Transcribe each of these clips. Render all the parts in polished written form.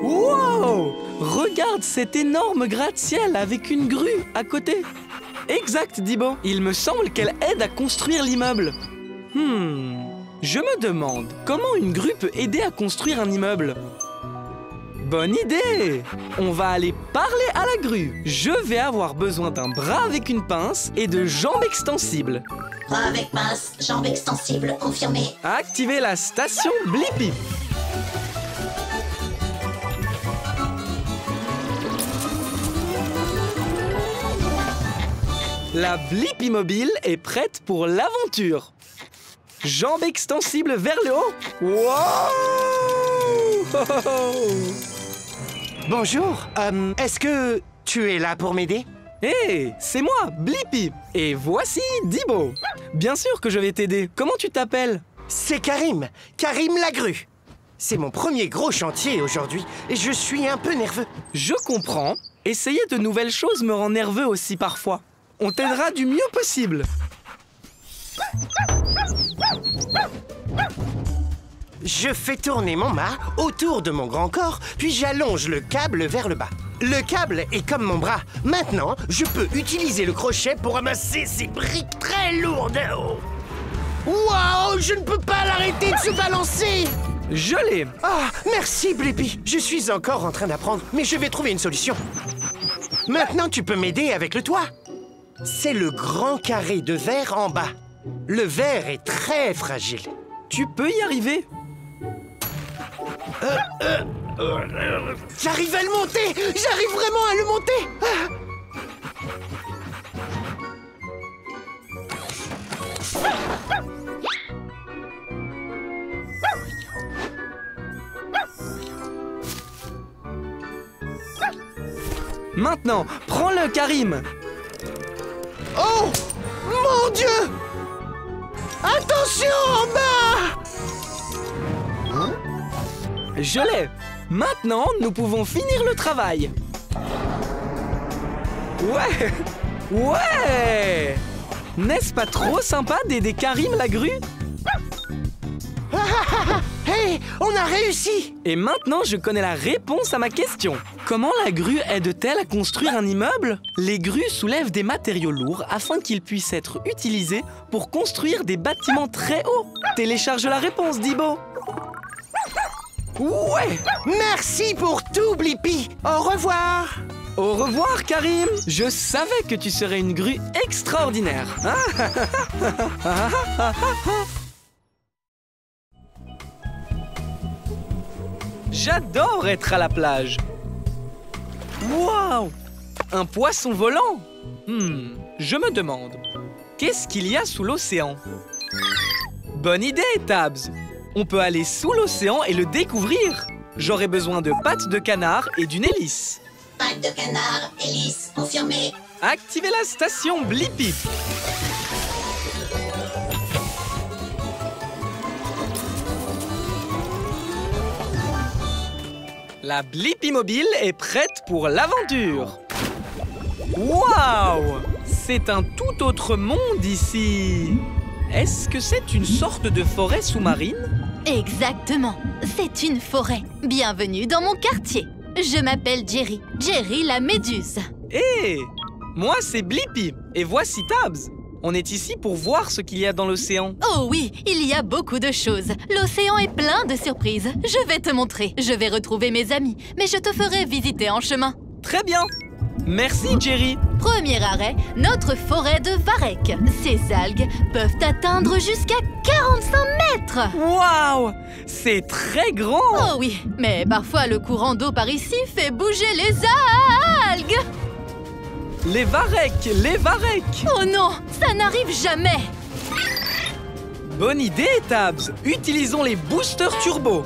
Wow! Regarde cet énorme gratte-ciel avec une grue à côté. Exact, Dibo. Il me semble qu'elle aide à construire l'immeuble. Je me demande comment une grue peut aider à construire un immeuble. Bonne idée! On va aller parler à la grue. Je vais avoir besoin d'un bras avec une pince et de jambes extensibles. Bras avec pince, jambes extensibles, confirmé. Activez la station Blippi. La Blippi mobile est prête pour l'aventure. Jambes extensibles vers le haut. Wow! Bonjour, est-ce que tu es là pour m'aider? Hé, c'est moi, Blippi. Et voici Dibo. Bien sûr que je vais t'aider. Comment tu t'appelles? C'est Karim, Karim la grue. C'est mon premier gros chantier aujourd'hui et je suis un peu nerveux. Je comprends. Essayer de nouvelles choses me rend nerveux aussi parfois. On t'aidera du mieux possible. Je fais tourner mon mât autour de mon grand corps, puis j'allonge le câble vers le bas. Le câble est comme mon bras. Maintenant, je peux utiliser le crochet pour ramasser ces briques très lourdes. Waouh, je ne peux pas l'arrêter de se balancer. Je l'ai. Ah, merci Blippi. Je suis encore en train d'apprendre, mais je vais trouver une solution. Maintenant, tu peux m'aider avec le toit. C'est le grand carré de verre en bas. Le verre est très fragile. Tu peux y arriver. J'arrive à le monter. J'arrive vraiment à le monter. Maintenant, prends-le, Karim. Oh, mon Dieu! Attention en bas! Je l'ai. Maintenant, nous pouvons finir le travail. Ouais! Ouais! N'est-ce pas trop sympa d'aider Karim la grue? Hey, on a réussi! Et maintenant, je connais la réponse à ma question. Comment la grue aide-t-elle à construire un immeuble? Les grues soulèvent des matériaux lourds afin qu'ils puissent être utilisés pour construire des bâtiments très hauts. Télécharge la réponse, Dibo. Ouais! Merci pour tout, Blippi! Au revoir! Au revoir, Karim! Je savais que tu serais une grue extraordinaire. J'adore être à la plage. Waouh! Un poisson volant? Je me demande, qu'est-ce qu'il y a sous l'océan? Bonne idée, Tabs! On peut aller sous l'océan et le découvrir. J'aurai besoin de pattes de canard et d'une hélice. Pattes de canard, hélice, confirmé. Activez la station Blippi. La Blippi mobile est prête pour l'aventure. Waouh! C'est un tout autre monde ici. Est-ce que c'est une sorte de forêt sous-marine? Exactement, c'est une forêt. Bienvenue dans mon quartier. Je m'appelle Jerry, Jerry la méduse. Hé! Moi, c'est Blippi. Et voici Tabs. On est ici pour voir ce qu'il y a dans l'océan. Oh oui, il y a beaucoup de choses. L'océan est plein de surprises. Je vais te montrer. Je vais retrouver mes amis, mais je te ferai visiter en chemin. Très bien. Merci, Jerry. Premier arrêt, notre forêt de varech. Ces algues peuvent atteindre jusqu'à 45 mètres. Waouh! C'est très grand. Oh oui, mais parfois le courant d'eau par ici fait bouger les algues. Les varechs, les varechs. Oh non, ça n'arrive jamais. Bonne idée, Tabs. Utilisons les boosters turbo.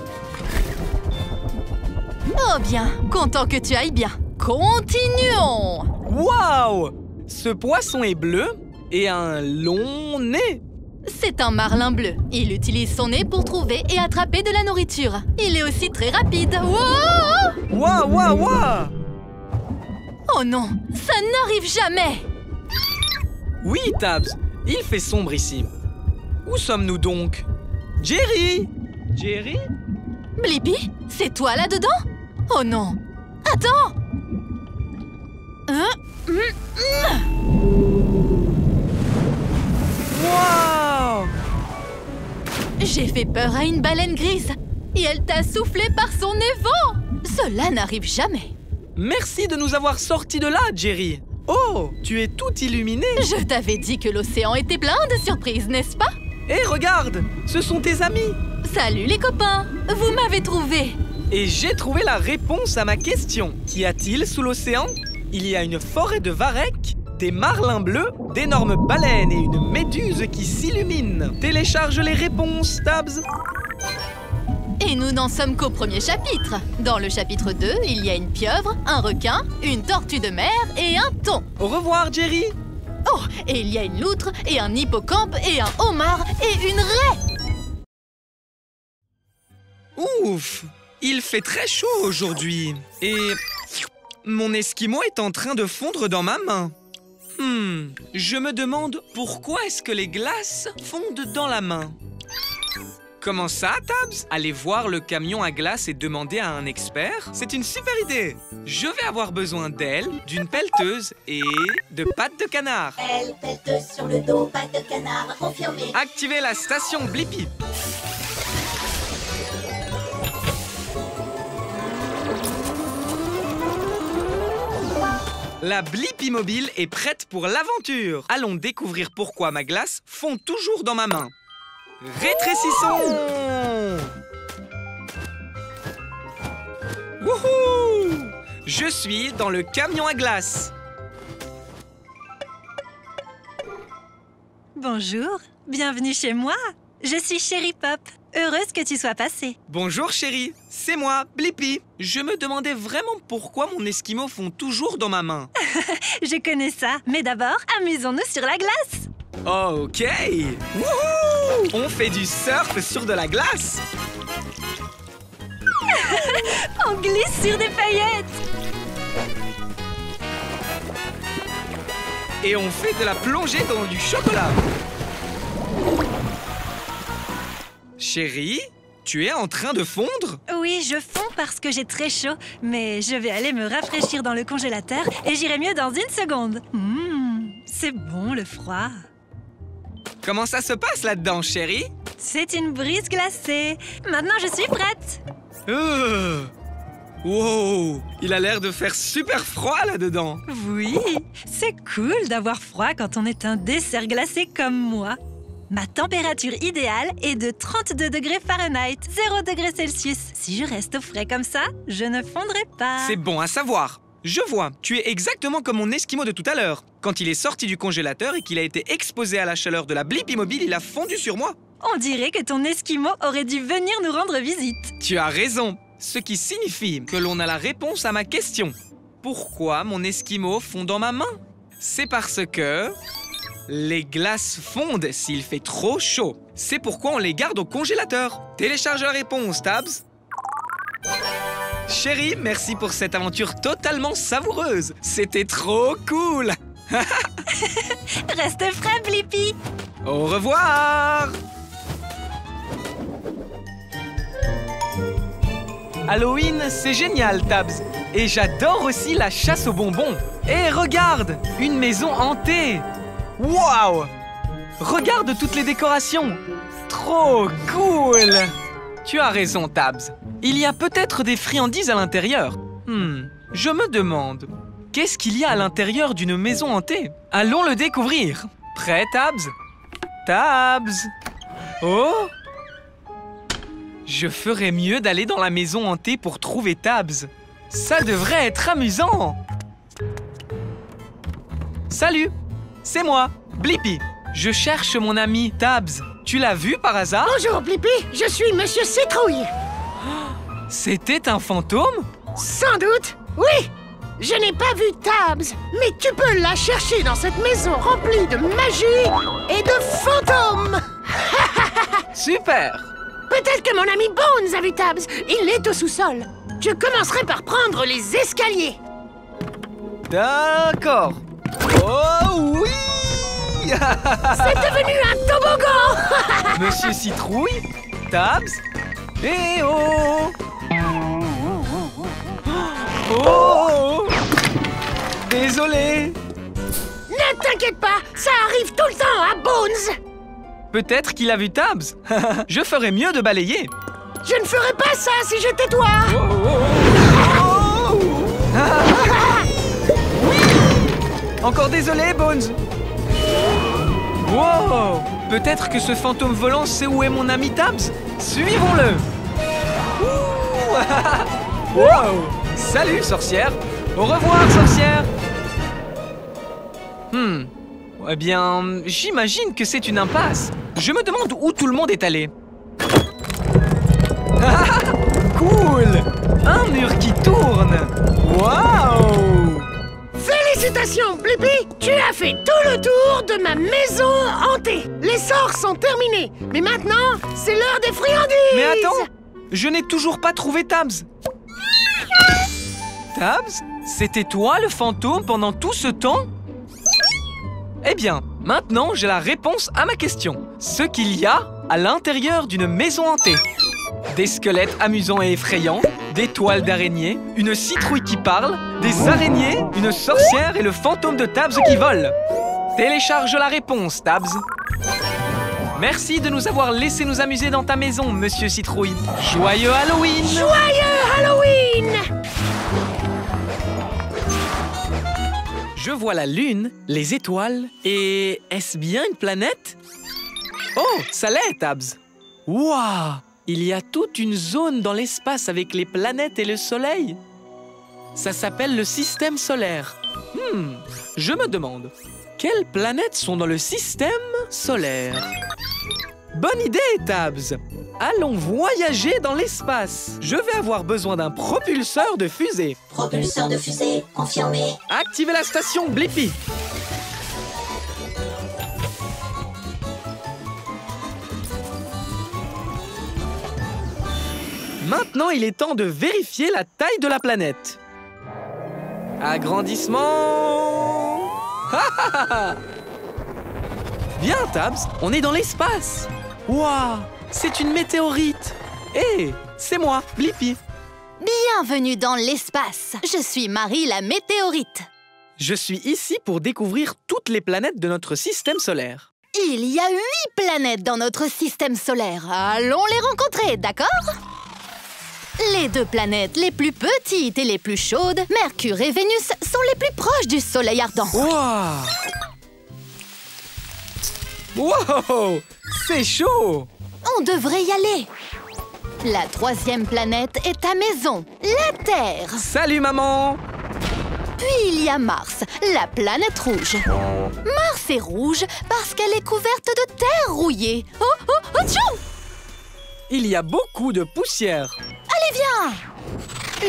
Oh bien, content que tu ailles bien. Continuons. Waouh! Ce poisson est bleu et a un long nez. C'est un marlin bleu. Il utilise son nez pour trouver et attraper de la nourriture. Il est aussi très rapide. Wow! Waouh, waouh, waouh! Oh non, ça n'arrive jamais. Oui, Tabs, il fait sombre ici. Où sommes-nous donc? Jerry? Jerry? Blippi, c'est toi là-dedans? Oh non! Attends! Wow! J'ai fait peur à une baleine grise et elle t'a soufflé par son évent! Cela n'arrive jamais. Merci de nous avoir sortis de là, Jerry. Oh, tu es tout illuminé. Je t'avais dit que l'océan était plein de surprises, n'est-ce pas? Et regarde, ce sont tes amis. Salut les copains, vous m'avez trouvé. Et j'ai trouvé la réponse à ma question. Qu'y a-t-il sous l'océan? Il y a une forêt de varechs, des marlins bleus, d'énormes baleines et une méduse qui s'illumine. Télécharge les réponses, Tabs. Et nous n'en sommes qu'au premier chapitre. Dans le chapitre 2, il y a une pieuvre, un requin, une tortue de mer et un thon. Au revoir, Jerry. Oh, et il y a une loutre et un hippocampe et un homard et une raie. Ouf, il fait très chaud aujourd'hui. Et mon esquimau est en train de fondre dans ma main. Je me demande pourquoi est-ce que les glaces fondent dans la main. Comment ça, Tabs? Aller voir le camion à glace et demander à un expert? C'est une super idée. Je vais avoir besoin d'elle, d'une pelleteuse et de pattes de canard. Elle pète sur le dos, patte de canard, confirmé. Activez la station Blippi. La Blippi mobile est prête pour l'aventure. Allons découvrir pourquoi ma glace fond toujours dans ma main. Rétrécissons! Wouhou! Je suis dans le camion à glace. Bonjour, bienvenue chez moi. Je suis Chérie Pop. Heureuse que tu sois passée. Bonjour chérie, c'est moi, Blippi. Je me demandais vraiment pourquoi mon esquimau fond toujours dans ma main. Je connais ça, mais d'abord, amusons-nous sur la glace. Ok! Wouhou! On fait du surf sur de la glace. On glisse sur des paillettes. Et on fait de la plongée dans du chocolat. Chérie, tu es en train de fondre? Oui, je fonds parce que j'ai très chaud, mais je vais aller me rafraîchir dans le congélateur et j'irai mieux dans une seconde. C'est bon le froid. Comment ça se passe là-dedans, chérie? C'est une brise glacée. Maintenant, je suis prête. Wow! Il a l'air de faire super froid là-dedans. Oui, c'est cool d'avoir froid quand on est un dessert glacé comme moi. Ma température idéale est de 32 degrés Fahrenheit, 0 degrés Celsius. Si je reste au frais comme ça, je ne fondrai pas. C'est bon à savoir. Je vois, tu es exactement comme mon esquimau de tout à l'heure. Quand il est sorti du congélateur et qu'il a été exposé à la chaleur de la Blippi mobile, il a fondu sur moi. On dirait que ton esquimau aurait dû venir nous rendre visite. Tu as raison. Ce qui signifie que l'on a la réponse à ma question. Pourquoi mon esquimau fond dans ma main? C'est parce que les glaces fondent s'il fait trop chaud. C'est pourquoi on les garde au congélateur. Télécharge la réponse, Tabs. Chérie, merci pour cette aventure totalement savoureuse. C'était trop cool. Reste frais, Blippi. Au revoir. Halloween, c'est génial, Tabs. Et j'adore aussi la chasse aux bonbons. Et regarde, une maison hantée. Waouh! Regarde toutes les décorations. Trop cool. Tu as raison, Tabs. Il y a peut-être des friandises à l'intérieur. Je me demande, qu'est-ce qu'il y a à l'intérieur d'une maison hantée? Allons le découvrir. Prêt, Tabs? Tabs! Oh! Je ferais mieux d'aller dans la maison hantée pour trouver Tabs. Ça devrait être amusant. Salut, c'est moi, Blippi. Je cherche mon ami Tabs. Tu l'as vu par hasard? Bonjour, Blippi, je suis Monsieur Citrouille. C'était un fantôme? Sans doute, oui. Je n'ai pas vu Tabs, mais tu peux la chercher dans cette maison remplie de magie et de fantômes. Super. Peut-être que mon ami Bones a vu Tabs. Il est au sous-sol. Je commencerai par prendre les escaliers. D'accord. Oh oui! C'est devenu un toboggan. Monsieur Citrouille, Tabs, et oh! Oh! Désolé. Ne t'inquiète pas, ça arrive tout le temps à Bones. Peut-être qu'il a vu Tabs. Je ferais mieux de balayer. Je ne ferais pas ça si j'étais toi. Encore désolé, Bones. Wow! Peut-être que ce fantôme volant sait où est mon ami Tabs. Suivons-le. Wow! Salut, sorcière. Au revoir, sorcière. Eh bien, j'imagine que c'est une impasse. Je me demande où tout le monde est allé. Cool! Un mur qui tourne. Waouh! Félicitations, Blippi. Tu as fait tout le tour de ma maison hantée. Les sorts sont terminés. Mais maintenant, c'est l'heure des friandises. Mais attends, je n'ai toujours pas trouvé Tabs. Tabs, c'était toi le fantôme pendant tout ce temps? Eh bien, maintenant j'ai la réponse à ma question. Ce qu'il y a à l'intérieur d'une maison hantée. Des squelettes amusants et effrayants, des toiles d'araignées, une citrouille qui parle, des araignées, une sorcière et le fantôme de Tabs qui vole. Télécharge la réponse, Tabs. Merci de nous avoir laissé nous amuser dans ta maison, Monsieur Citrouille. Joyeux Halloween! Joyeux Halloween! Je vois la lune, les étoiles, et est-ce bien une planète? Oh, ça l'est, Tabs. Waouh! Il y a toute une zone dans l'espace avec les planètes et le soleil. Ça s'appelle le système solaire. Je me demande, quelles planètes sont dans le système solaire? Bonne idée, Tabs. Allons voyager dans l'espace. Je vais avoir besoin d'un propulseur de fusée. Propulseur de fusée confirmé. Activez la station Blippi. Maintenant, il est temps de vérifier la taille de la planète. Agrandissement. Bien, Tabs, on est dans l'espace. Waouh, c'est une météorite. Hé, c'est moi, Blippi. Bienvenue dans l'espace. Je suis Marie la météorite. Je suis ici pour découvrir toutes les planètes de notre système solaire. Il y a 8 planètes dans notre système solaire. Allons les rencontrer, d'accord? Les 2 planètes les plus petites et les plus chaudes, Mercure et Vénus, sont les plus proches du Soleil ardent. Waouh! Wow! C'est chaud! On devrait y aller. La 3e planète est ta maison, la Terre. Salut, maman! Puis il y a Mars, la planète rouge. Mars est rouge parce qu'elle est couverte de terre rouillée. Oh, tchou! Il y a beaucoup de poussière. Allez, viens!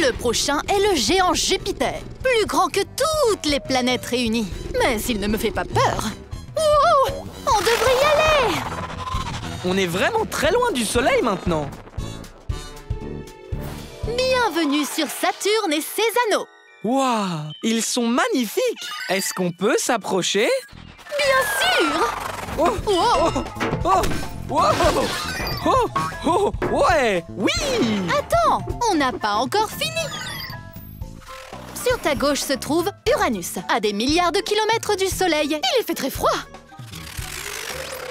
Le prochain est le géant Jupiter, plus grand que toutes les planètes réunies. Mais il ne me fait pas peur. Wow! On devrait y aller! On est vraiment très loin du soleil maintenant. Bienvenue sur Saturne et ses anneaux. Waouh! Ils sont magnifiques! Est-ce qu'on peut s'approcher? Bien sûr! Oh! Wow! Oh! Wow! Oh! Oh! Ouais! Oui! Attends, on n'a pas encore fini. Sur ta gauche se trouve Uranus, à des milliards de kilomètres du Soleil. Il fait très froid.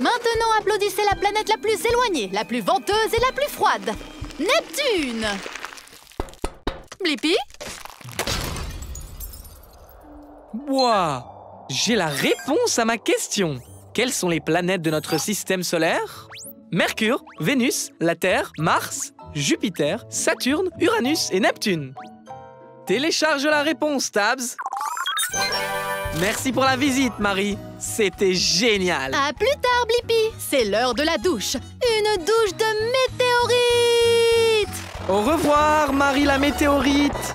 Maintenant, applaudissez la planète la plus éloignée, la plus venteuse et la plus froide. Neptune! Blippi? Waouh! J'ai la réponse à ma question. Quelles sont les planètes de notre système solaire? Mercure, Vénus, la Terre, Mars, Jupiter, Saturne, Uranus et Neptune. Télécharge la réponse, Tabs. Merci pour la visite, Marie. C'était génial. À plus tard, Blippi. C'est l'heure de la douche. Une douche de météorite. Au revoir, Marie la météorite.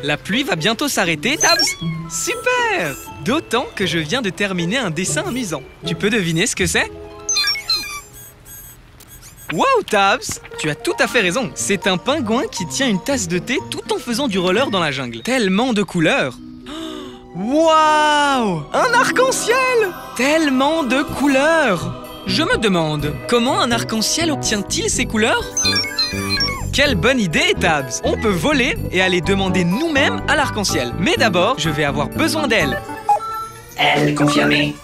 La pluie va bientôt s'arrêter, Tabs. Super! D'autant que je viens de terminer un dessin amusant. Tu peux deviner ce que c'est? Wow, Tabs! Tu as tout à fait raison. C'est un pingouin qui tient une tasse de thé tout en faisant du roller dans la jungle. Tellement de couleurs! Waouh! Un arc-en-ciel! Tellement de couleurs! Je me demande, comment un arc-en-ciel obtient-il ces couleurs? Quelle bonne idée, Tabs! On peut voler et aller demander nous-mêmes à l'arc-en-ciel. Mais d'abord, je vais avoir besoin d'elle. Elle confirmée.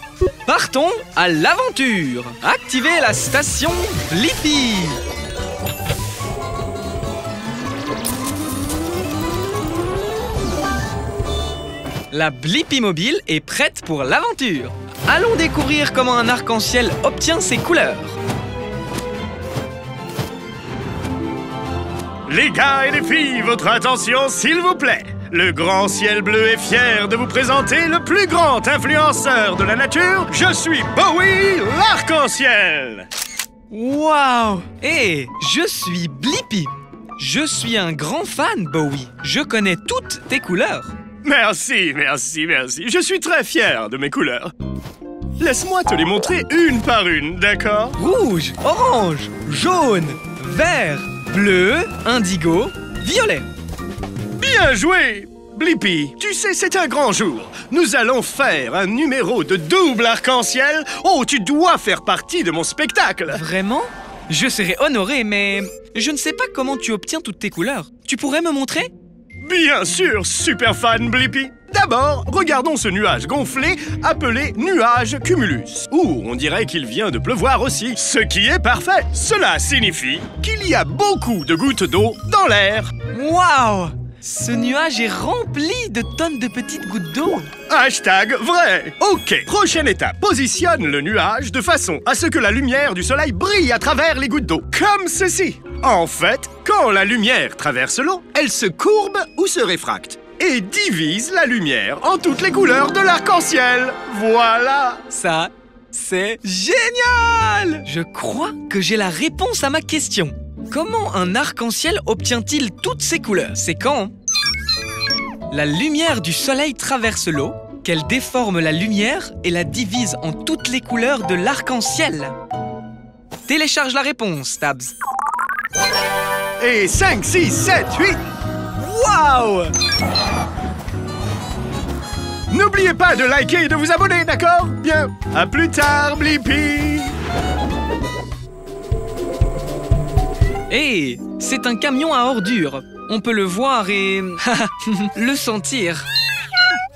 Partons à l'aventure! Activez la station Blippi! La Blippi mobile est prête pour l'aventure. Allons découvrir comment un arc-en-ciel obtient ses couleurs. Les gars et les filles, votre attention s'il vous plaît. Le grand ciel bleu est fier de vous présenter le plus grand influenceur de la nature. Je suis Bowie, l'arc-en-ciel. Waouh! Et je suis Blippi. Je suis un grand fan, Bowie. Je connais toutes tes couleurs. Merci. Je suis très fier de mes couleurs. Laisse-moi te les montrer une par une, d'accord? Rouge, orange, jaune, vert, bleu, indigo, violet. Bien joué, Blippi. Tu sais, c'est un grand jour. Nous allons faire un numéro de double arc-en-ciel. Oh, tu dois faire partie de mon spectacle. Vraiment? Je serais honoré, mais je ne sais pas comment tu obtiens toutes tes couleurs. Tu pourrais me montrer? Bien sûr, super fan Blippi. D'abord, regardons ce nuage gonflé appelé nuage cumulus. Ouh, on dirait qu'il vient de pleuvoir aussi, ce qui est parfait. Cela signifie qu'il y a beaucoup de gouttes d'eau dans l'air. Waouh! Ce nuage est rempli de tonnes de petites gouttes d'eau. Hashtag vrai. Ok, prochaine étape. Positionne le nuage de façon à ce que la lumière du soleil brille à travers les gouttes d'eau. Comme ceci. En fait, quand la lumière traverse l'eau, elle se courbe ou se réfracte et divise la lumière en toutes les couleurs de l'arc-en-ciel. Voilà. Ça, c'est génial! Je crois que j'ai la réponse à ma question. Comment un arc-en-ciel obtient-il toutes ces couleurs? C'est quand la lumière du soleil traverse l'eau, qu'elle déforme la lumière et la divise en toutes les couleurs de l'arc-en-ciel. Télécharge la réponse, Tabs. Et 5, 6, 7, 8. Waouh! N'oubliez pas de liker et de vous abonner, d'accord? Bien. À plus tard, Blippi. Hé, c'est un camion à ordures. On peut le voir et le sentir.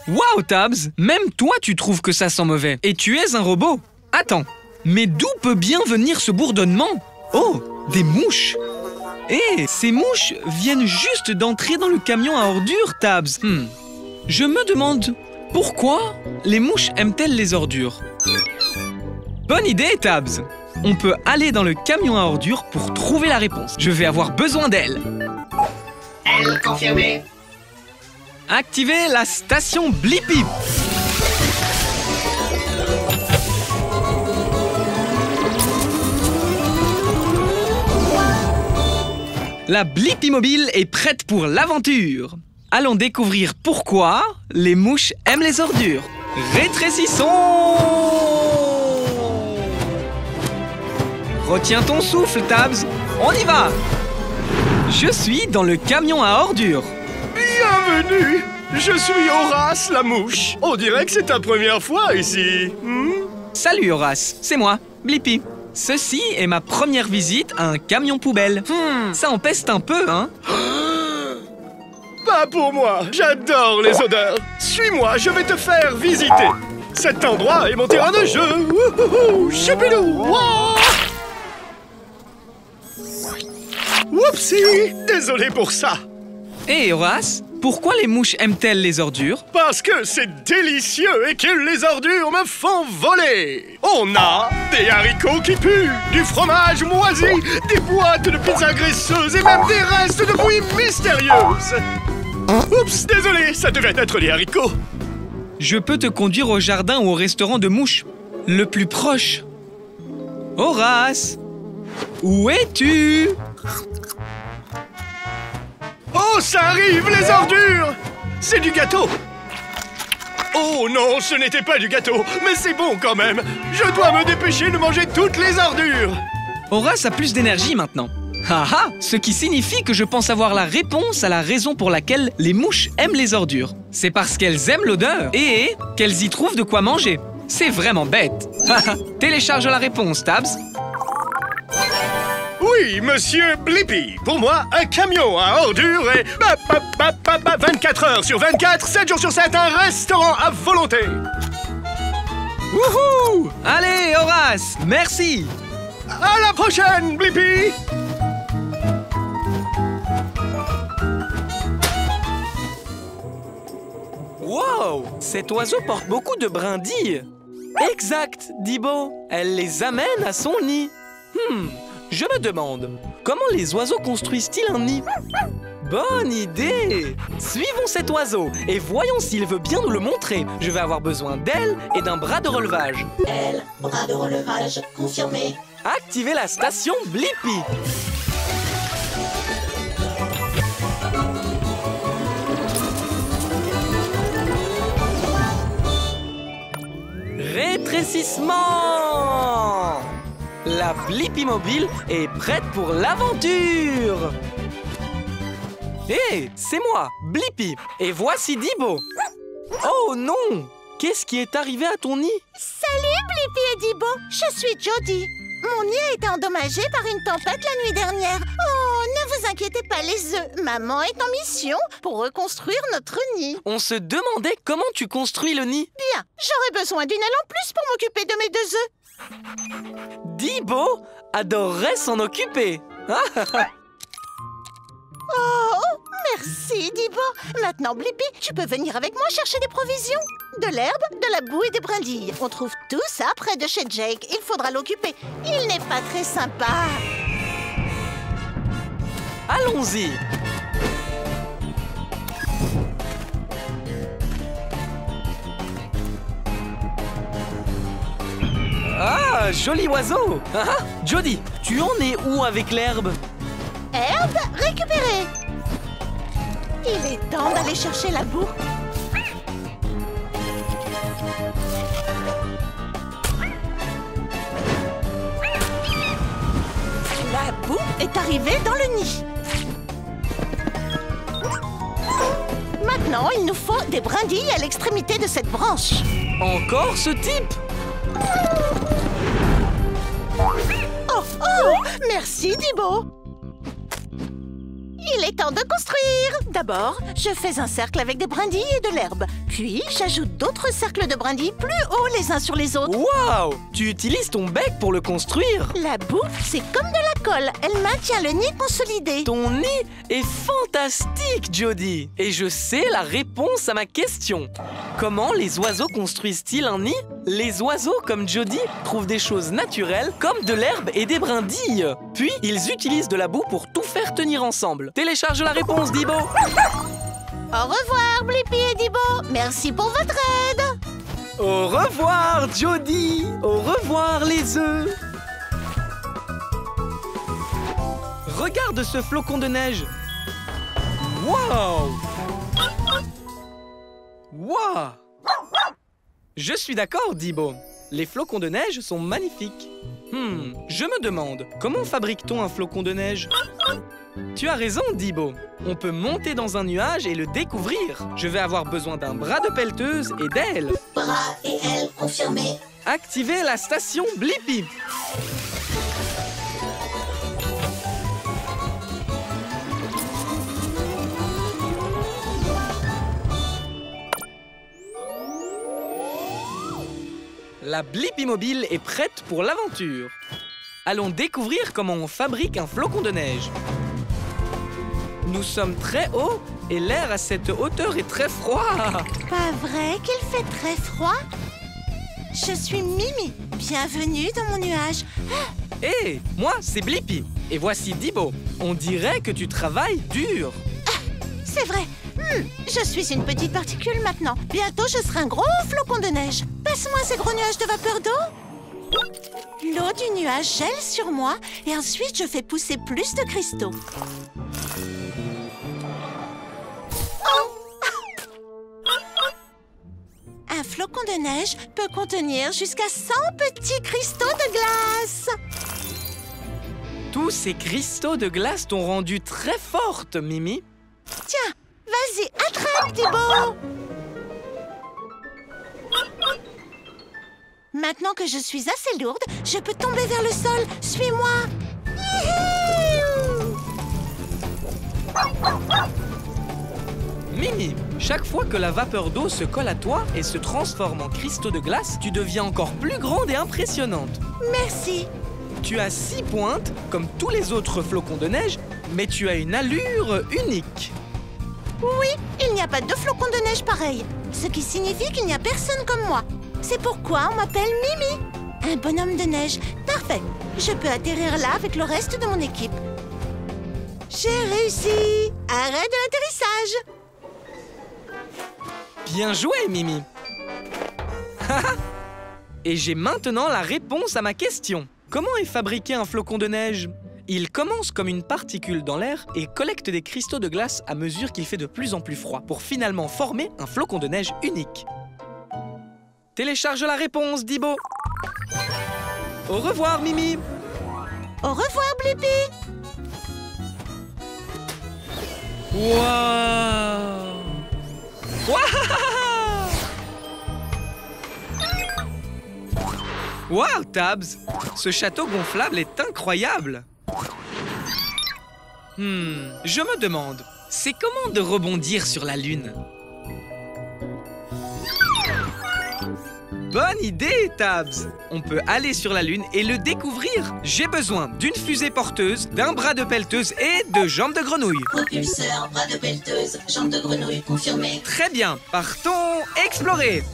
Waouh, Tabs! Même toi, tu trouves que ça sent mauvais. Et tu es un robot. Attends, mais d'où peut bien venir ce bourdonnement? Oh, des mouches! Et ces mouches viennent juste d'entrer dans le camion à ordures, Tabs. Je me demande, pourquoi les mouches aiment-elles les ordures? Bonne idée, Tabs! On peut aller dans le camion à ordures pour trouver la réponse. Je vais avoir besoin d'elle. Elle confirmée. Activez la station Blippi. La Blippi mobile est prête pour l'aventure. Allons découvrir pourquoi les mouches aiment les ordures. Rétrécissons! Retiens ton souffle, Tabs. On y va! Je suis dans le camion à ordures. Bienvenue. Je suis Horace la mouche. On dirait que c'est ta première fois ici. Salut Horace, c'est moi, Blippi. Ceci est ma première visite à un camion poubelle. Ça en peste un peu, hein? Pas pour moi. J'adore les odeurs. Suis-moi, je vais te faire visiter. Cet endroit est mon terrain de jeu. Wouhouhou, choupidou. Wouah. Whoopsie! Désolé pour ça. Hé Horace, pourquoi les mouches aiment-elles les ordures? Parce que c'est délicieux et que les ordures me font voler. On a des haricots qui puent, du fromage moisi, des boîtes de pizza graisseuses et même des restes de bouillie mystérieuses. Oups, désolé, ça devait être les haricots. Je peux te conduire au jardin ou au restaurant de mouches, le plus proche. Horace, où es-tu? Oh, ça arrive, les ordures! C'est du gâteau! Oh non, ce n'était pas du gâteau, mais c'est bon quand même! Je dois me dépêcher de manger toutes les ordures! Horace a plus d'énergie maintenant. Haha, ce qui signifie que je pense avoir la réponse à la raison pour laquelle les mouches aiment les ordures. C'est parce qu'elles aiment l'odeur et qu'elles y trouvent de quoi manger. C'est vraiment bête. Haha, télécharge la réponse, Tabs. Oui, monsieur Blippi. Pour moi, un camion à ordures est 24 heures sur 24, 7 jours sur 7, un restaurant à volonté. Wouhou! Allez, Horace, merci. À la prochaine, Blippi. Wow! Cet oiseau porte beaucoup de brindilles. Exact, Dibo. Elle les amène à son nid. Je me demande, comment les oiseaux construisent-ils un nid? Bonne idée! Suivons cet oiseau et voyons s'il veut bien nous le montrer. Je vais avoir besoin d'ailes et d'un bras de relevage. Ailes, bras de relevage, confirmé. Activez la station Blippi. Rétrécissement! La Blippi Mobile est prête pour l'aventure! Hé, c'est moi, Blippi, et voici Dibo. Oh non! Qu'est-ce qui est arrivé à ton nid? Salut Blippi et Dibo, je suis Jody. Mon nid a été endommagé par une tempête la nuit dernière. Oh, ne vous inquiétez pas les œufs, maman est en mission pour reconstruire notre nid. On se demandait comment tu construis le nid. Bien, j'aurais besoin d'une aile en plus pour m'occuper de mes 2 œufs. Dibo adorerait s'en occuper. Oh, merci Dibo. Maintenant Blippi, tu peux venir avec moi chercher des provisions. De l'herbe, de la boue et des brindilles. On trouve tout ça près de chez Jake. Il faudra l'occuper. Il n'est pas très sympa. Allons-y. Ah, joli oiseau. Jody, tu en es où avec l'herbe? Herbe récupérée. Il est temps d'aller chercher la boue. La boue est arrivée dans le nid. Maintenant, il nous faut des brindilles à l'extrémité de cette branche. Encore ce type? Oh, oh! Merci, Dibo! Il est temps de construire! D'abord, je fais un cercle avec des brindilles et de l'herbe. Puis, j'ajoute d'autres cercles de brindilles plus hauts les uns sur les autres. Waouh! Tu utilises ton bec pour le construire? La boue, c'est comme de la colle. Elle maintient le nid consolidé. Ton nid est fantastique, Jody! Et je sais la réponse à ma question. Comment les oiseaux construisent-ils un nid? Les oiseaux, comme Jody, trouvent des choses naturelles comme de l'herbe et des brindilles. Puis, ils utilisent de la boue pour tout faire tenir ensemble. Télécharge la réponse, Dibo! Au revoir, Blippi et Dibo! Merci pour votre aide! Au revoir, Jody! Au revoir, les œufs! Regarde ce flocon de neige! Waouh! Waouh! Je suis d'accord, Dibo. Les flocons de neige sont magnifiques. Je me demande, comment fabrique-t-on un flocon de neige? Tu as raison, Dibo. On peut monter dans un nuage et le découvrir. Je vais avoir besoin d'un bras de pelleteuse et d'ailes. Bras et ailes confirmés. Activez la station Blippi. La Blippi Mobile est prête pour l'aventure. Allons découvrir comment on fabrique un flocon de neige. Nous sommes très hauts et l'air à cette hauteur est très froid. Pas vrai qu'il fait très froid? Je suis Mimi. Bienvenue dans mon nuage. Hé, moi, c'est Blippi. Et voici Dibo. On dirait que tu travailles dur. C'est vrai. Je suis une petite particule maintenant. Bientôt, je serai un gros flocon de neige. Passe-moi ces gros nuages de vapeur d'eau. L'eau du nuage gèle sur moi et ensuite, je fais pousser plus de cristaux. Un flocon de neige peut contenir jusqu'à 100 petits cristaux de glace. Tous ces cristaux de glace t'ont rendu très forte, Mimi. Tiens, vas-y, attrape, Thibaut. Maintenant que je suis assez lourde, je peux tomber vers le sol. Suis-moi. Youhou! Mimi, chaque fois que la vapeur d'eau se colle à toi et se transforme en cristaux de glace, tu deviens encore plus grande et impressionnante. Merci. Tu as 6 pointes, comme tous les autres flocons de neige, mais tu as une allure unique. Oui, il n'y a pas de flocons de neige pareil, ce qui signifie qu'il n'y a personne comme moi. C'est pourquoi on m'appelle Mimi, un bonhomme de neige. Parfait, je peux atterrir là avec le reste de mon équipe. J'ai réussi. Arrêt de l'atterrissage. Bien joué, Mimi. Et j'ai maintenant la réponse à ma question. Comment est fabriqué un flocon de neige? Il commence comme une particule dans l'air et collecte des cristaux de glace à mesure qu'il fait de plus en plus froid pour finalement former un flocon de neige unique. Télécharge la réponse, Dibo. Au revoir, Mimi. Au revoir, Blippi. Waouh! Waouh, Tabs! Ce château gonflable est incroyable! Je me demande, c'est comment de rebondir sur la Lune? Bonne idée, Tabs! On peut aller sur la Lune et le découvrir. J'ai besoin d'une fusée porteuse, d'un bras de pelleteuse et de jambes de grenouille. Propulseur, bras de pelleteuse, jambes de grenouille confirmé. Très bien, partons explorer!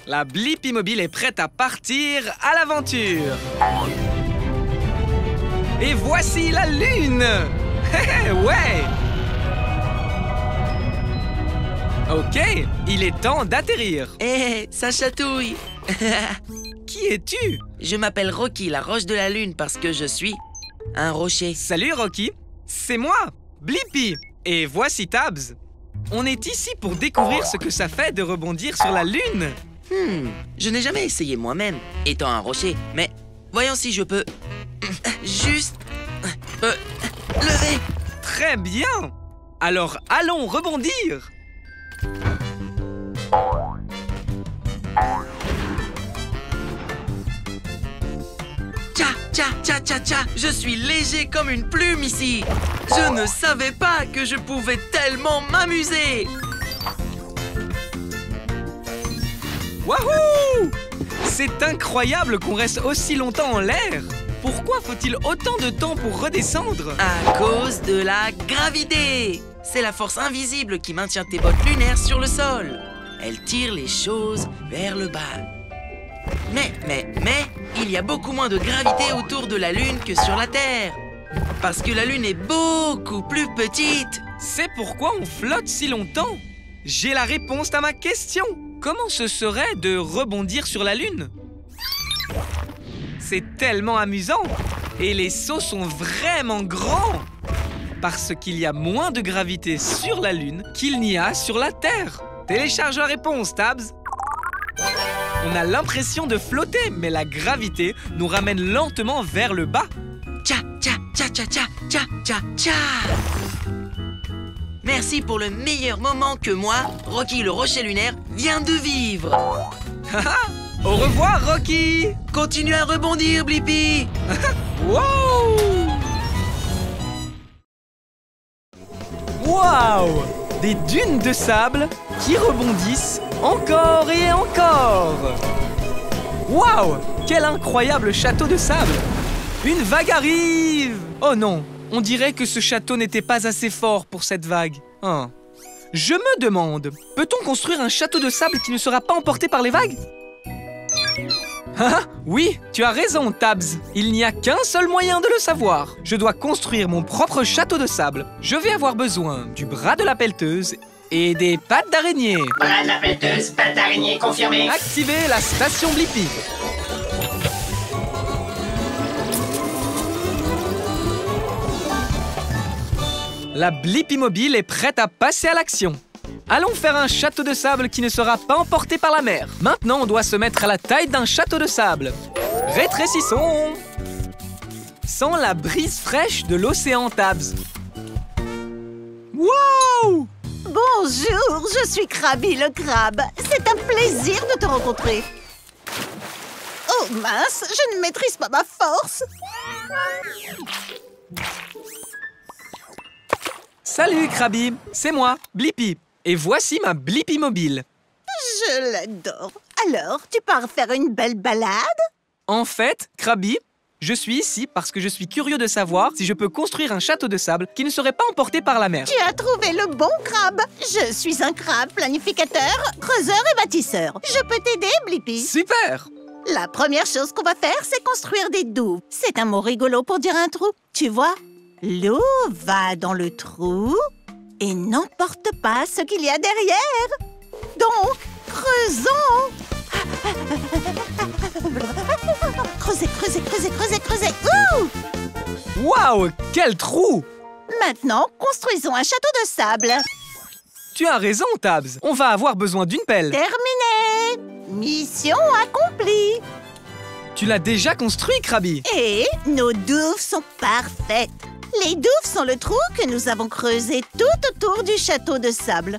La Blippi Mobile est prête à partir à l'aventure. Et voici la Lune! Ouais! Ok, il est temps d'atterrir. Hé, ça chatouille. Qui es-tu? Je m'appelle Rocky, la roche de la lune, parce que je suis un rocher. Salut Rocky, c'est moi, Blippi. Et voici Tabs. On est ici pour découvrir ce que ça fait de rebondir sur la Lune. Je n'ai jamais essayé moi-même, étant un rocher, mais voyons si je peux juste lever. Très bien. Alors allons rebondir. Tcha, tcha, tcha, tcha, tcha. Je suis léger comme une plume ici. Je ne savais pas que je pouvais tellement m'amuser. Wouhou! C'est incroyable qu'on reste aussi longtemps en l'air. Pourquoi faut-il autant de temps pour redescendre? À cause de la gravité. C'est la force invisible qui maintient tes bottes lunaires sur le sol. Elle tire les choses vers le bas. Mais, il y a beaucoup moins de gravité autour de la Lune que sur la Terre. Parce que la Lune est beaucoup plus petite. C'est pourquoi on flotte si longtemps. J'ai la réponse à ma question. Comment ce serait de rebondir sur la Lune? C'est tellement amusant. Et les sauts sont vraiment grands. Parce qu'il y a moins de gravité sur la Lune qu'il n'y a sur la Terre. Télécharge la réponse, Tabs. On a l'impression de flotter, mais la gravité nous ramène lentement vers le bas. Tcha, tcha, tcha, tcha, tcha, tcha, tcha, tcha. Merci pour le meilleur moment que moi, Rocky le rocher lunaire, vient de vivre. Au revoir, Rocky. Continue à rebondir, Blippi. Wow! Waouh! Des dunes de sable qui rebondissent encore et encore. Waouh! Quel incroyable château de sable! Une vague arrive! Oh non, on dirait que ce château n'était pas assez fort pour cette vague. Je me demande, peut-on construire un château de sable qui ne sera pas emporté par les vagues? Oui, tu as raison, Tabs. Il n'y a qu'un seul moyen de le savoir. Je dois construire mon propre château de sable. Je vais avoir besoin du bras de la pelleteuse et des pattes d'araignée. Bras de la pelleteuse, pattes d'araignée confirmé. Activez la station Blippi. La Blippi Mobile est prête à passer à l'action. Allons faire un château de sable qui ne sera pas emporté par la mer. Maintenant, on doit se mettre à la taille d'un château de sable. Rétrécissons. Sans la brise fraîche de l'océan, Tabs. Wow! Bonjour, je suis Krabi le crabe. C'est un plaisir de te rencontrer. Oh mince, je ne maîtrise pas ma force. Salut, Krabi. C'est moi, Blippi. Et voici ma Blippi mobile. Je l'adore. Alors, tu pars faire une belle balade? En fait, Krabi, je suis ici parce que je suis curieux de savoir si je peux construire un château de sable qui ne serait pas emporté par la mer. Tu as trouvé le bon crabe. Je suis un crabe planificateur, creuseur et bâtisseur. Je peux t'aider, Blippi? Super! La première chose qu'on va faire, c'est construire des douves. C'est un mot rigolo pour dire un trou. Tu vois, l'eau va dans le trou et n'emporte pas ce qu'il y a derrière. Donc, creusons. Creusez, creusez, creusez, creusez, creusez. Ouh! Waouh! Quel trou! Maintenant, construisons un château de sable. Tu as raison, Tabs. On va avoir besoin d'une pelle. Terminé! Mission accomplie. Tu l'as déjà construit, Krabi. Et nos douves sont parfaites. Les douves sont le trou que nous avons creusé tout autour du château de sable.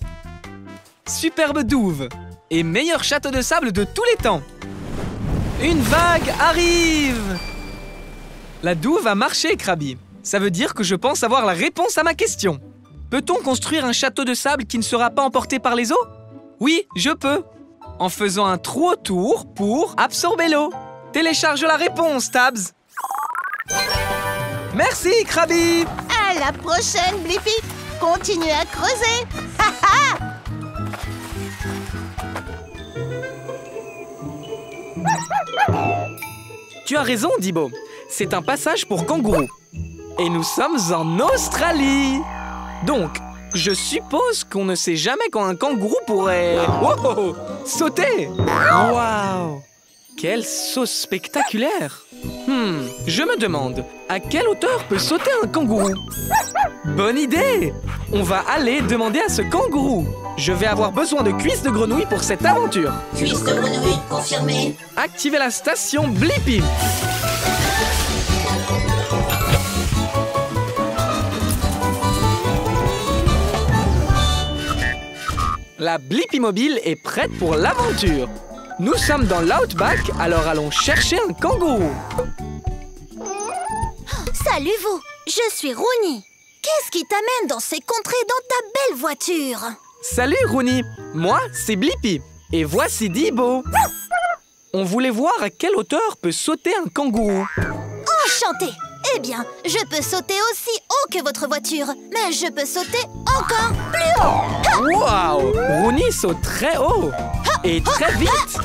Superbe douve. Et meilleur château de sable de tous les temps. Une vague arrive! La douve a marché, Krabi. Ça veut dire que je pense avoir la réponse à ma question. Peut-on construire un château de sable qui ne sera pas emporté par les eaux? Oui, je peux. En faisant un trou autour pour absorber l'eau. Télécharge la réponse, Tabs. Merci, Krabi. À la prochaine, Blippi. Continue à creuser. Tu as raison, Dibo. C'est un passage pour kangourous. Et nous sommes en Australie. Donc, je suppose qu'on ne sait jamais quand un kangourou pourrait... Wow! Sauter! Waouh! Quel saut spectaculaire! Je me demande, à quelle hauteur peut sauter un kangourou? Bonne idée! On va aller demander à ce kangourou. Je vais avoir besoin de cuisses de grenouille pour cette aventure. Cuisse de grenouille confirmée. Activez la station Blippi. La Blippi mobile est prête pour l'aventure. Nous sommes dans l'Outback, alors allons chercher un kangourou. Salut vous, je suis Rooney. Qu'est-ce qui t'amène dans ces contrées dans ta belle voiture? Salut Rooney, moi c'est Blippi. Et voici Dibo. On voulait voir à quelle hauteur peut sauter un kangourou. Enchantée. Eh bien, je peux sauter aussi haut que votre voiture, mais je peux sauter encore plus haut. Waouh! Rooney saute très haut et très vite.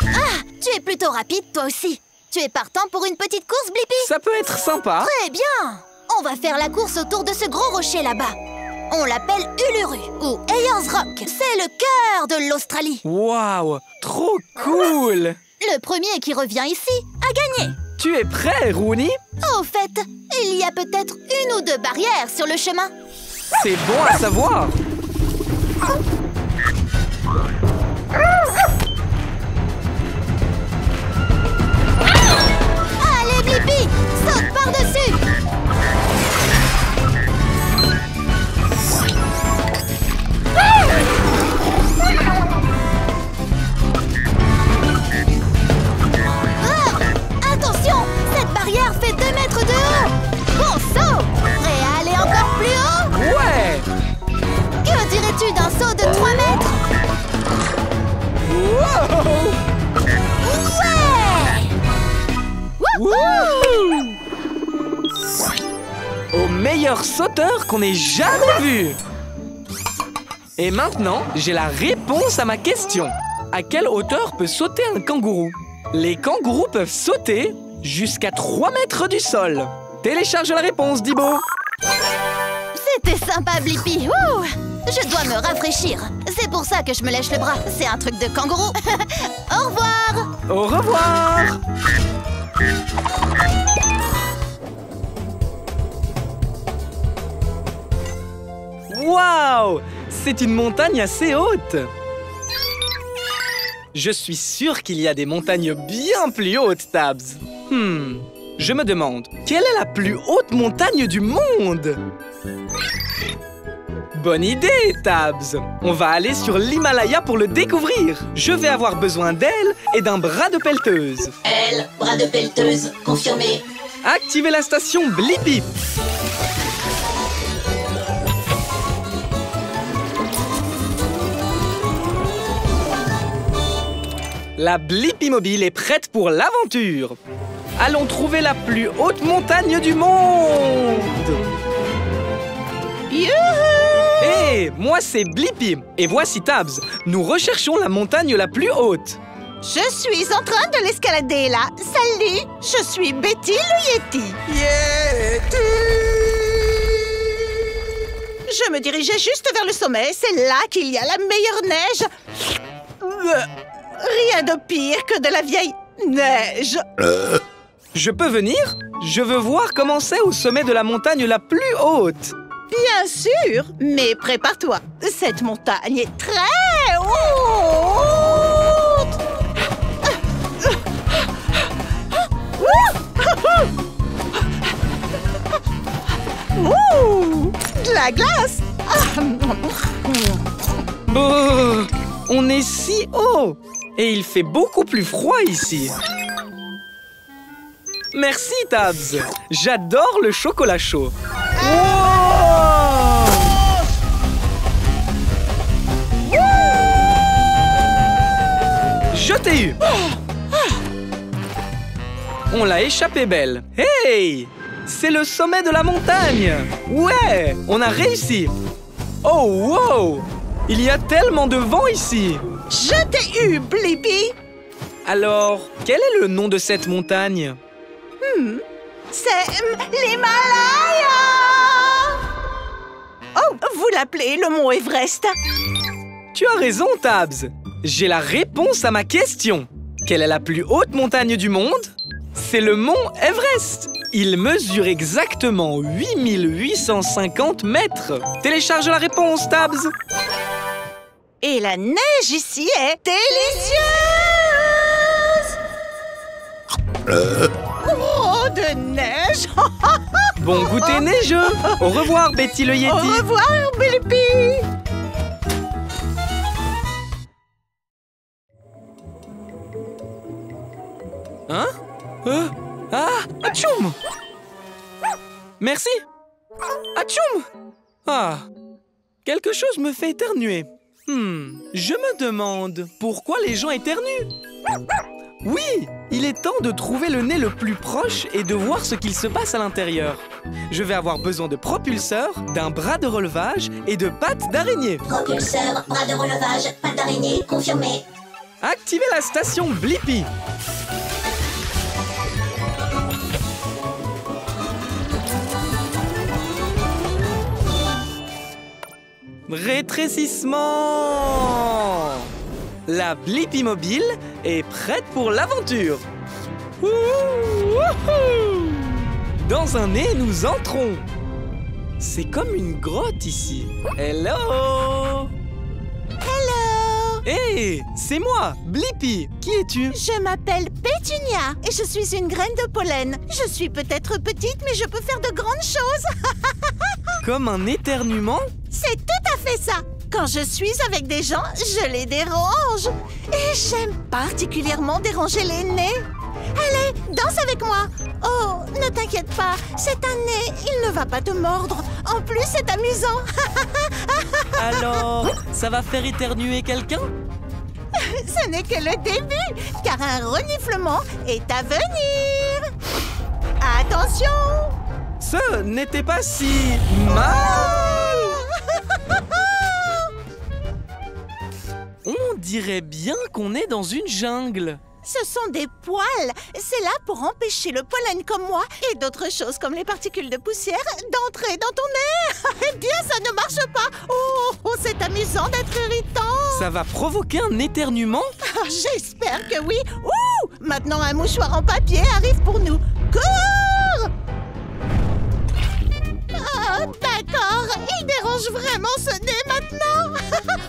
Ah, tu es plutôt rapide toi aussi. Tu es partant pour une petite course, Blippi? Ça peut être sympa. Très bien. On va faire la course autour de ce gros rocher là-bas. On l'appelle Uluru ou Ayers Rock. C'est le cœur de l'Australie. Waouh! Trop cool! Le premier qui revient ici a gagné. Tu es prêt, Rooney? Au fait, il y a peut-être une ou deux barrières sur le chemin. C'est bon à savoir. Allez, Blippi, saute par-dessus. Attention, cette barrière fait 2 mètres de haut. Bon saut. Prêt à aller encore plus haut? Ouais! Que dirais-tu d'un saut de 3 mètres? Wow! Ouais! Wouhou! Au meilleur sauteur qu'on ait jamais vu! Et maintenant, j'ai la réponse à ma question. À quelle hauteur peut sauter un kangourou? Les kangourous peuvent sauter jusqu'à 3 mètres du sol. Télécharge la réponse, Dibo. C'était sympa, Blippi. Ouh, je dois me rafraîchir. C'est pour ça que je me lèche le bras. C'est un truc de kangourou. Au revoir. Au revoir. Waouh! c'est une montagne assez haute. Je suis sûr qu'il y a des montagnes bien plus hautes, Tabs. Je me demande, quelle est la plus haute montagne du monde? Bonne idée, Tabs. On va aller sur l'Himalaya pour le découvrir. Je vais avoir besoin d'elle et d'un bras de pelleteuse. Elle, bras de pelleteuse, confirmé. Activez la station Blippi. La Blippi Mobile est prête pour l'aventure. Allons trouver la plus haute montagne du monde. Youhou! Hé, moi c'est Blippi et voici Tabs. Nous recherchons la montagne la plus haute. Je suis en train de l'escalader là. Salut, je suis Betty le Yeti. Yeti! Je me dirigeais juste vers le sommet. C'est là qu'il y a la meilleure neige. Rien de pire que de la vieille neige. Je peux venir? Je veux voir comment c'est au sommet de la montagne la plus haute. Bien sûr, mais prépare-toi. Cette montagne est très haute. Ouh, de la glace. Oh, on est si haut et il fait beaucoup plus froid ici. Merci, Tabs. J'adore le chocolat chaud. Wow! Je t'ai eu. On l'a échappé belle. Hey! C'est le sommet de la montagne. Ouais, on a réussi. Oh, wow! Il y a tellement de vent ici. Je t'ai eu, Blippi. Alors, quel est le nom de cette montagne? C'est l'Himalaya. Oh, vous l'appelez le mont Everest. Tu as raison, Tabs. J'ai la réponse à ma question. Quelle est la plus haute montagne du monde? C'est le mont Everest. Il mesure exactement 8850 mètres. Télécharge la réponse, Tabs. Et la neige ici est délicieuse. Oh, de neige. Bon goûter neigeux. Au revoir, Betty le Yeti. Au revoir, Blippi. Hein? Atchoum! Merci! Atchoum! Ah! Quelque chose me fait éternuer. Je me demande pourquoi les gens éternuent. Oui! Il est temps de trouver le nez le plus proche et de voir ce qu'il se passe à l'intérieur. Je vais avoir besoin de propulseurs, d'un bras de relevage et de pattes d'araignée. Propulseur, bras de relevage, pattes d'araignée, confirmé. Activez la station Blippi. Rétrécissement! La Blippi Mobile est prête pour l'aventure. Dans un nez, nous entrons. C'est comme une grotte ici. Hello! Hello! Hé, c'est moi, Blippi. Qui es-tu? Je m'appelle Pétunia et je suis une graine de pollen. Je suis peut-être petite, mais je peux faire de grandes choses. Comme un éternuement? C'est tout à fait ça. Quand je suis avec des gens, je les dérange. Et j'aime particulièrement déranger les nez. Allez, danse avec moi. Oh, ne t'inquiète pas, c'est un nez, il ne va pas te mordre. En plus, c'est amusant. Alors, ça va faire éternuer quelqu'un? Ce n'est que le début, car un reniflement est à venir. Attention! Ce n'était pas si mal. On dirait bien qu'on est dans une jungle. Ce sont des poils. C'est là pour empêcher le pollen comme moi et d'autres choses comme les particules de poussière d'entrer dans ton nez. Eh bien, ça ne marche pas. Oh, c'est amusant d'être irritant. Ça va provoquer un éternuement? J'espère que oui. Ouh, maintenant, un mouchoir en papier arrive pour nous. Cours! D'accord, il dérange vraiment ce nez maintenant.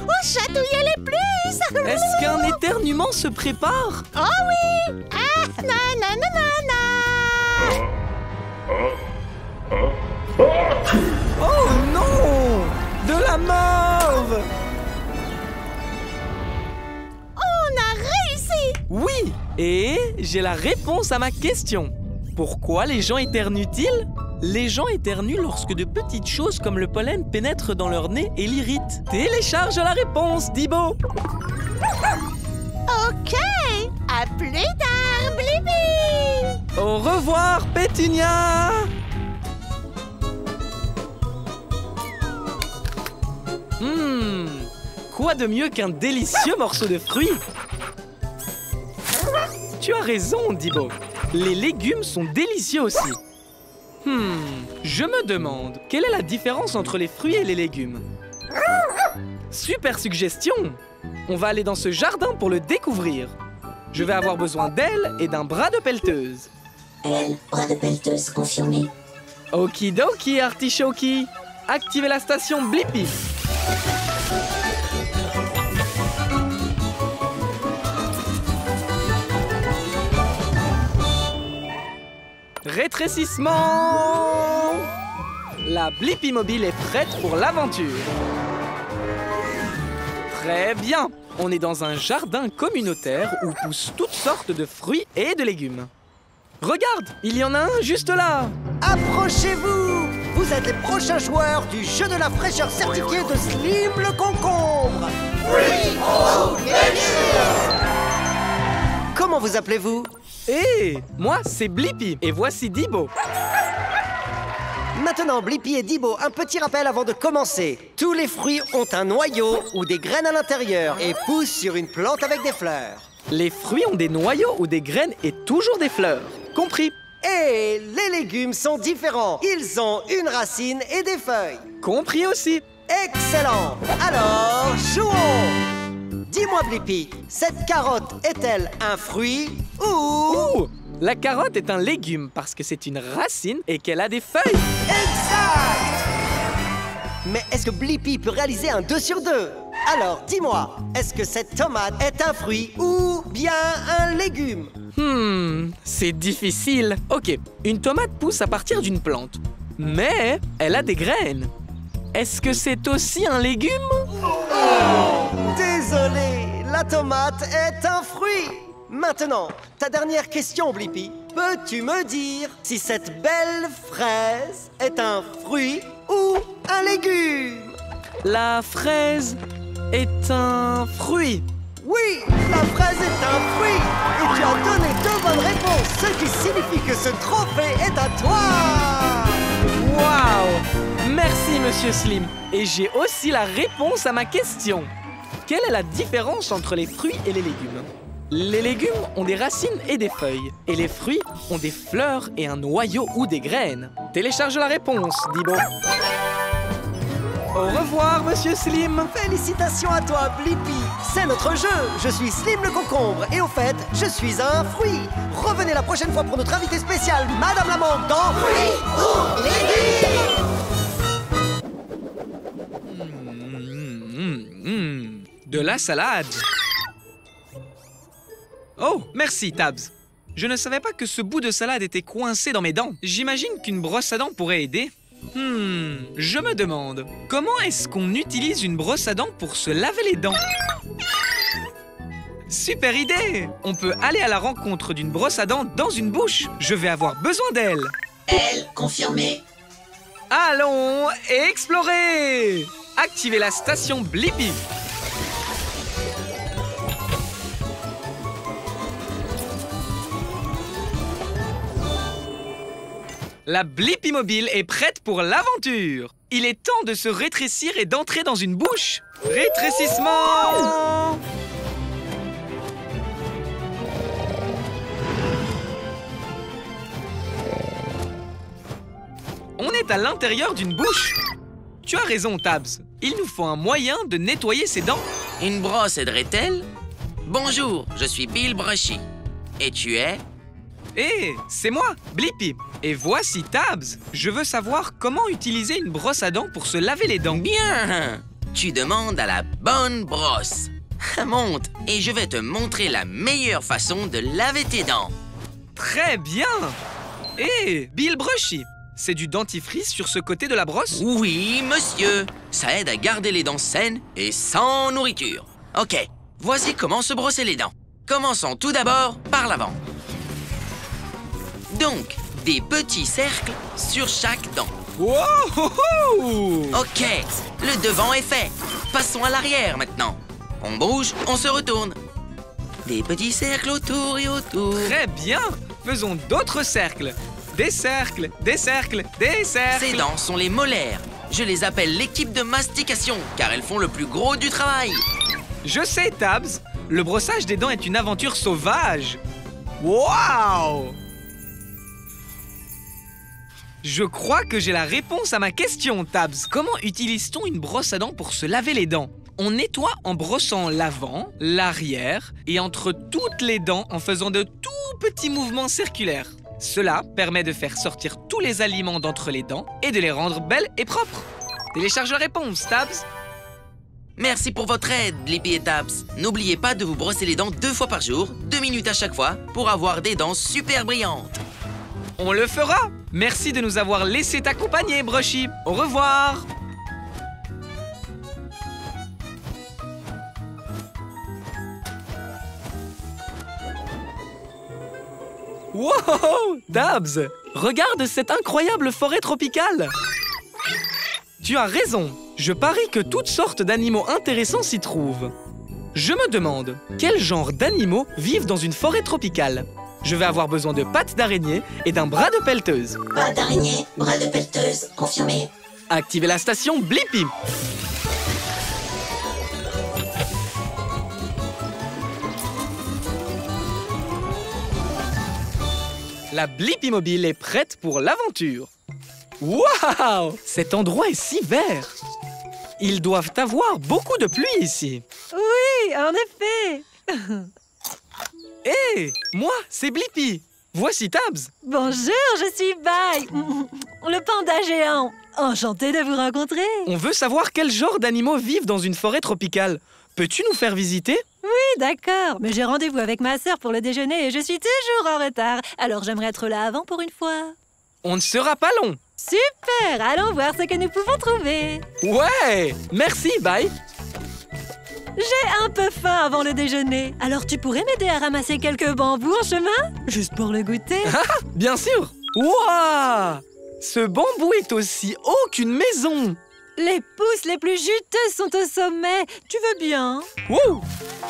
Oh, chatouiller les plus. Est-ce qu'un éternuement se prépare? Oh oui. Ah, nananana. Oh non! De la morve! On a réussi. Oui! Et j'ai la réponse à ma question. Pourquoi les gens éternuent-ils? Les gens éternuent lorsque de petites choses comme le pollen pénètrent dans leur nez et l'irritent. Télécharge la réponse, Dibo! Ok. À plus tard, Blippi. Au revoir, Pétunia! Quoi de mieux qu'un délicieux morceau de fruit? Tu as raison, Dibo. Les légumes sont délicieux aussi. Je me demande, quelle est la différence entre les fruits et les légumes? Super suggestion! On va aller dans ce jardin pour le découvrir. Je vais avoir besoin d'ailes et d'un bras de pelleteuse. Elle, bras de pelleteuse confirmé. Okidoki, artichoki. Activez la station Blippi. Rétrécissement! La Blippi mobile est prête pour l'aventure. Très bien. On est dans un jardin communautaire où poussent toutes sortes de fruits et de légumes. Regarde, il y en a un juste là. Approchez-vous! Vous êtes les prochains joueurs du jeu de la fraîcheur certifié de Slim le concombre. Comment vous appelez-vous? Hé, moi c'est Blippi et voici Dibo. Maintenant, Blippi et Dibo, un petit rappel avant de commencer. Tous les fruits ont un noyau ou des graines à l'intérieur et poussent sur une plante avec des fleurs. Les fruits ont des noyaux ou des graines et toujours des fleurs. Compris. Et les légumes sont différents. Ils ont une racine et des feuilles. Compris aussi. Excellent. Alors, jouons. Dis-moi, Blippi, cette carotte est-elle un fruit ou... Ouh! La carotte est un légume parce que c'est une racine et qu'elle a des feuilles. Exact! Mais est-ce que Blippi peut réaliser un 2 sur 2? Alors, dis-moi, est-ce que cette tomate est un fruit ou bien un légume? C'est difficile. Ok, une tomate pousse à partir d'une plante, mais elle a des graines. Est-ce que c'est aussi un légume? Désolé, la tomate est un fruit. Maintenant, ta dernière question, Blippi. Peux-tu me dire si cette belle fraise est un fruit ou un légume? La fraise est un fruit. Oui, la fraise est un fruit. Et tu as donné 2 bonnes réponses, ce qui signifie que ce trophée est à toi. Waouh! Merci, Monsieur Slim. Et j'ai aussi la réponse à ma question. Quelle est la différence entre les fruits et les légumes? Les légumes ont des racines et des feuilles. Et les fruits ont des fleurs et un noyau ou des graines. Télécharge la réponse, Dibo. Au revoir, Monsieur Slim. Félicitations à toi, Blippi. C'est notre jeu. Je suis Slim le concombre. Et au fait, je suis un fruit. Revenez la prochaine fois pour notre invité spécial, Madame la Mangue, dans Fruits ou Légumes. De la salade. Oh, merci, Tabs. Je ne savais pas que ce bout de salade était coincé dans mes dents. J'imagine qu'une brosse à dents pourrait aider. Je me demande, comment est-ce qu'on utilise une brosse à dents pour se laver les dents? Super idée! On peut aller à la rencontre d'une brosse à dents dans une bouche. Je vais avoir besoin d'elle. Elle, confirmé. Allons explorer! Activez la station Blippi. La Blippi mobile est prête pour l'aventure. Il est temps de se rétrécir et d'entrer dans une bouche. Rétrécissement! On est à l'intérieur d'une bouche. Tu as raison, Tabs. Il nous faut un moyen de nettoyer ses dents. Une brosse aiderait-elle? Bonjour, je suis Bill Brushy. Et tu es? Hé, c'est moi, Blippi. Et voici Tabs. Je veux savoir comment utiliser une brosse à dents pour se laver les dents. Bien! Tu demandes à la bonne brosse. Monte et je vais te montrer la meilleure façon de laver tes dents. Très bien. Hé, Bill Brushy. C'est du dentifrice sur ce côté de la brosse? Oui, monsieur. Ça aide à garder les dents saines et sans nourriture. Ok, voici comment se brosser les dents. Commençons tout d'abord par l'avant. Donc, des petits cercles sur chaque dent. Wow! Ok, le devant est fait. Passons à l'arrière maintenant. On bouge, on se retourne. Des petits cercles autour et autour. Très bien. Faisons d'autres cercles. Des cercles, des cercles, des cercles. Ces dents sont les molaires. Je les appelle l'équipe de mastication, car elles font le plus gros du travail. Je sais, Tabs. Le brossage des dents est une aventure sauvage. Waouh! Je crois que j'ai la réponse à ma question, Tabs. Comment utilise-t-on une brosse à dents pour se laver les dents? On nettoie en brossant l'avant, l'arrière et entre toutes les dents en faisant de tout petits mouvements circulaires. Cela permet de faire sortir tous les aliments d'entre les dents et de les rendre belles et propres. Télécharge la réponse, Tabs. Merci pour votre aide, Blippi et Tabs. N'oubliez pas de vous brosser les dents 2 fois par jour, 2 minutes à chaque fois, pour avoir des dents super brillantes. On le fera. Merci de nous avoir laissé t'accompagner, Brushy. Au revoir. Wow, Tabs, regarde cette incroyable forêt tropicale. Tu as raison. Je parie que toutes sortes d'animaux intéressants s'y trouvent. Je me demande, quel genre d'animaux vivent dans une forêt tropicale? Je vais avoir besoin de pattes d'araignée et d'un bras de pelleteuse. Pas d'araignée, bras de pelleteuse, confirmé. Activez la station Blippi. La Blippi Mobile est prête pour l'aventure. Waouh! Cet endroit est si vert. Ils doivent avoir beaucoup de pluie ici. Oui, en effet. Hé, moi, c'est Blippi. Voici Tabs. Bonjour, je suis Bai, le panda géant. Enchantée de vous rencontrer. On veut savoir quel genre d'animaux vivent dans une forêt tropicale. Peux-tu nous faire visiter? Oui, d'accord, mais j'ai rendez-vous avec ma sœur pour le déjeuner et je suis toujours en retard. Alors j'aimerais être là avant pour une fois. On ne sera pas long. Super, allons voir ce que nous pouvons trouver. Ouais, merci, bye. J'ai un peu faim avant le déjeuner. Alors tu pourrais m'aider à ramasser quelques bambous en chemin? Juste pour le goûter. Bien sûr. Waouh! Ce bambou est aussi haut qu'une maison. Les pousses les plus juteuses sont au sommet. Tu veux bien? Wow!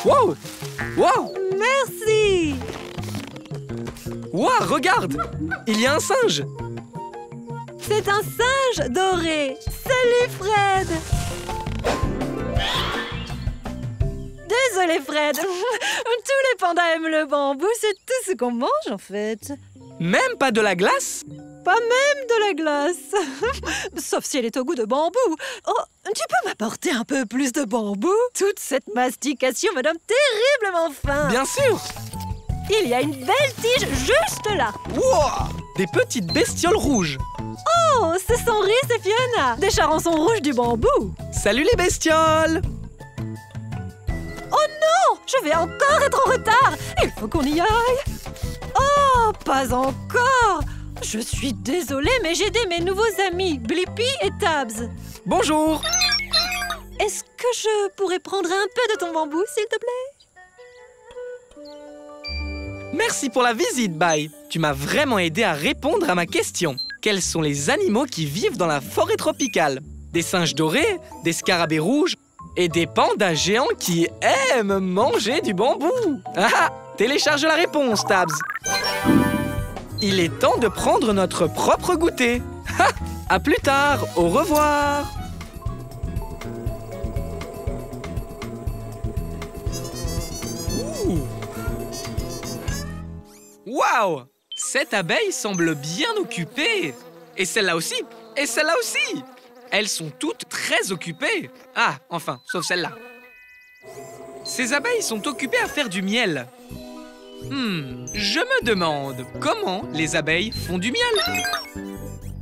Wow! Wow! Merci! Wow, regarde! Il y a un singe. C'est un singe doré. Salut, Fred! Désolé, Fred. Tous les pandas aiment le bambou. C'est tout ce qu'on mange, en fait. Même pas de la glace? Pas même de la glace. Sauf si elle est au goût de bambou. Oh, tu peux m'apporter un peu plus de bambou? Toute cette mastication me donne terriblement faim. Bien sûr. Il y a une belle tige juste là. Wow! Des petites bestioles rouges. Oh, ce sont Rhys et Fiona, des charançons rouges du bambou. Salut les bestioles! Oh non! Je vais encore être en retard. Il faut qu'on y aille. Oh, pas encore. Je suis désolée, mais j'ai aidé mes nouveaux amis, Blippi et Tabs. Bonjour! Est-ce que je pourrais prendre un peu de ton bambou, s'il te plaît? Merci pour la visite, Bye. Tu m'as vraiment aidé à répondre à ma question. Quels sont les animaux qui vivent dans la forêt tropicale? Des singes dorés, des scarabées rouges et des pandas géants qui aiment manger du bambou. Ah! Télécharge la réponse, Tabs. Il est temps de prendre notre propre goûter. Ha! À plus tard, au revoir. Waouh! Cette abeille semble bien occupée. Et celle-là aussi. Et celle-là aussi. Elles sont toutes très occupées. Ah, enfin, sauf celle-là. Ces abeilles sont occupées à faire du miel. Je me demande comment les abeilles font du miel.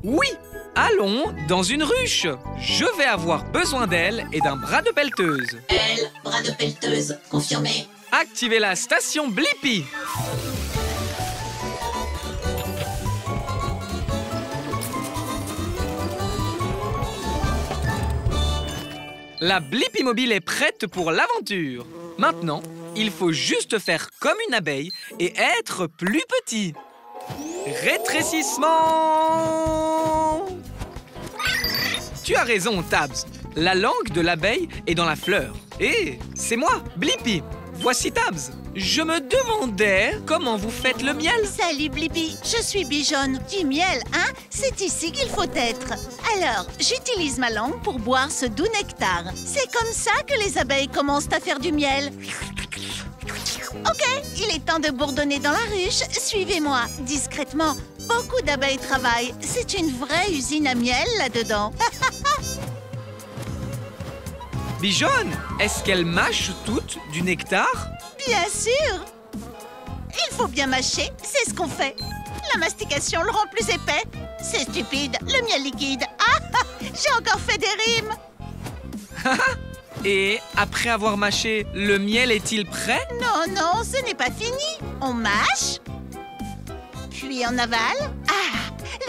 Oui, allons dans une ruche. Je vais avoir besoin d'elle et d'un bras de pelleteuse. Elle, bras de pelleteuse, confirmé. Activez la station Blippi. La Blippi mobile est prête pour l'aventure. Maintenant, il faut juste faire comme une abeille et être plus petit. Rétrécissement! Tu as raison, Tabs. La langue de l'abeille est dans la fleur. Et c'est moi, Blippi. Voici Tabs. Je me demandais comment vous faites le miel. Salut Blippi, je suis Bijonne. Du miel, hein? C'est ici qu'il faut être. Alors, j'utilise ma langue pour boire ce doux nectar. C'est comme ça que les abeilles commencent à faire du miel. Ok, il est temps de bourdonner dans la ruche. Suivez-moi, discrètement. Beaucoup d'abeilles travaillent. C'est une vraie usine à miel là-dedans. Bijonne, est-ce qu'elles mâchent toutes du nectar? Bien sûr! Il faut bien mâcher, c'est ce qu'on fait. La mastication le rend plus épais. C'est stupide, le miel liquide. Ah, j'ai encore fait des rimes. Et après avoir mâché, le miel est-il prêt? Non, non, ce n'est pas fini. On mâche, puis on avale. Ah,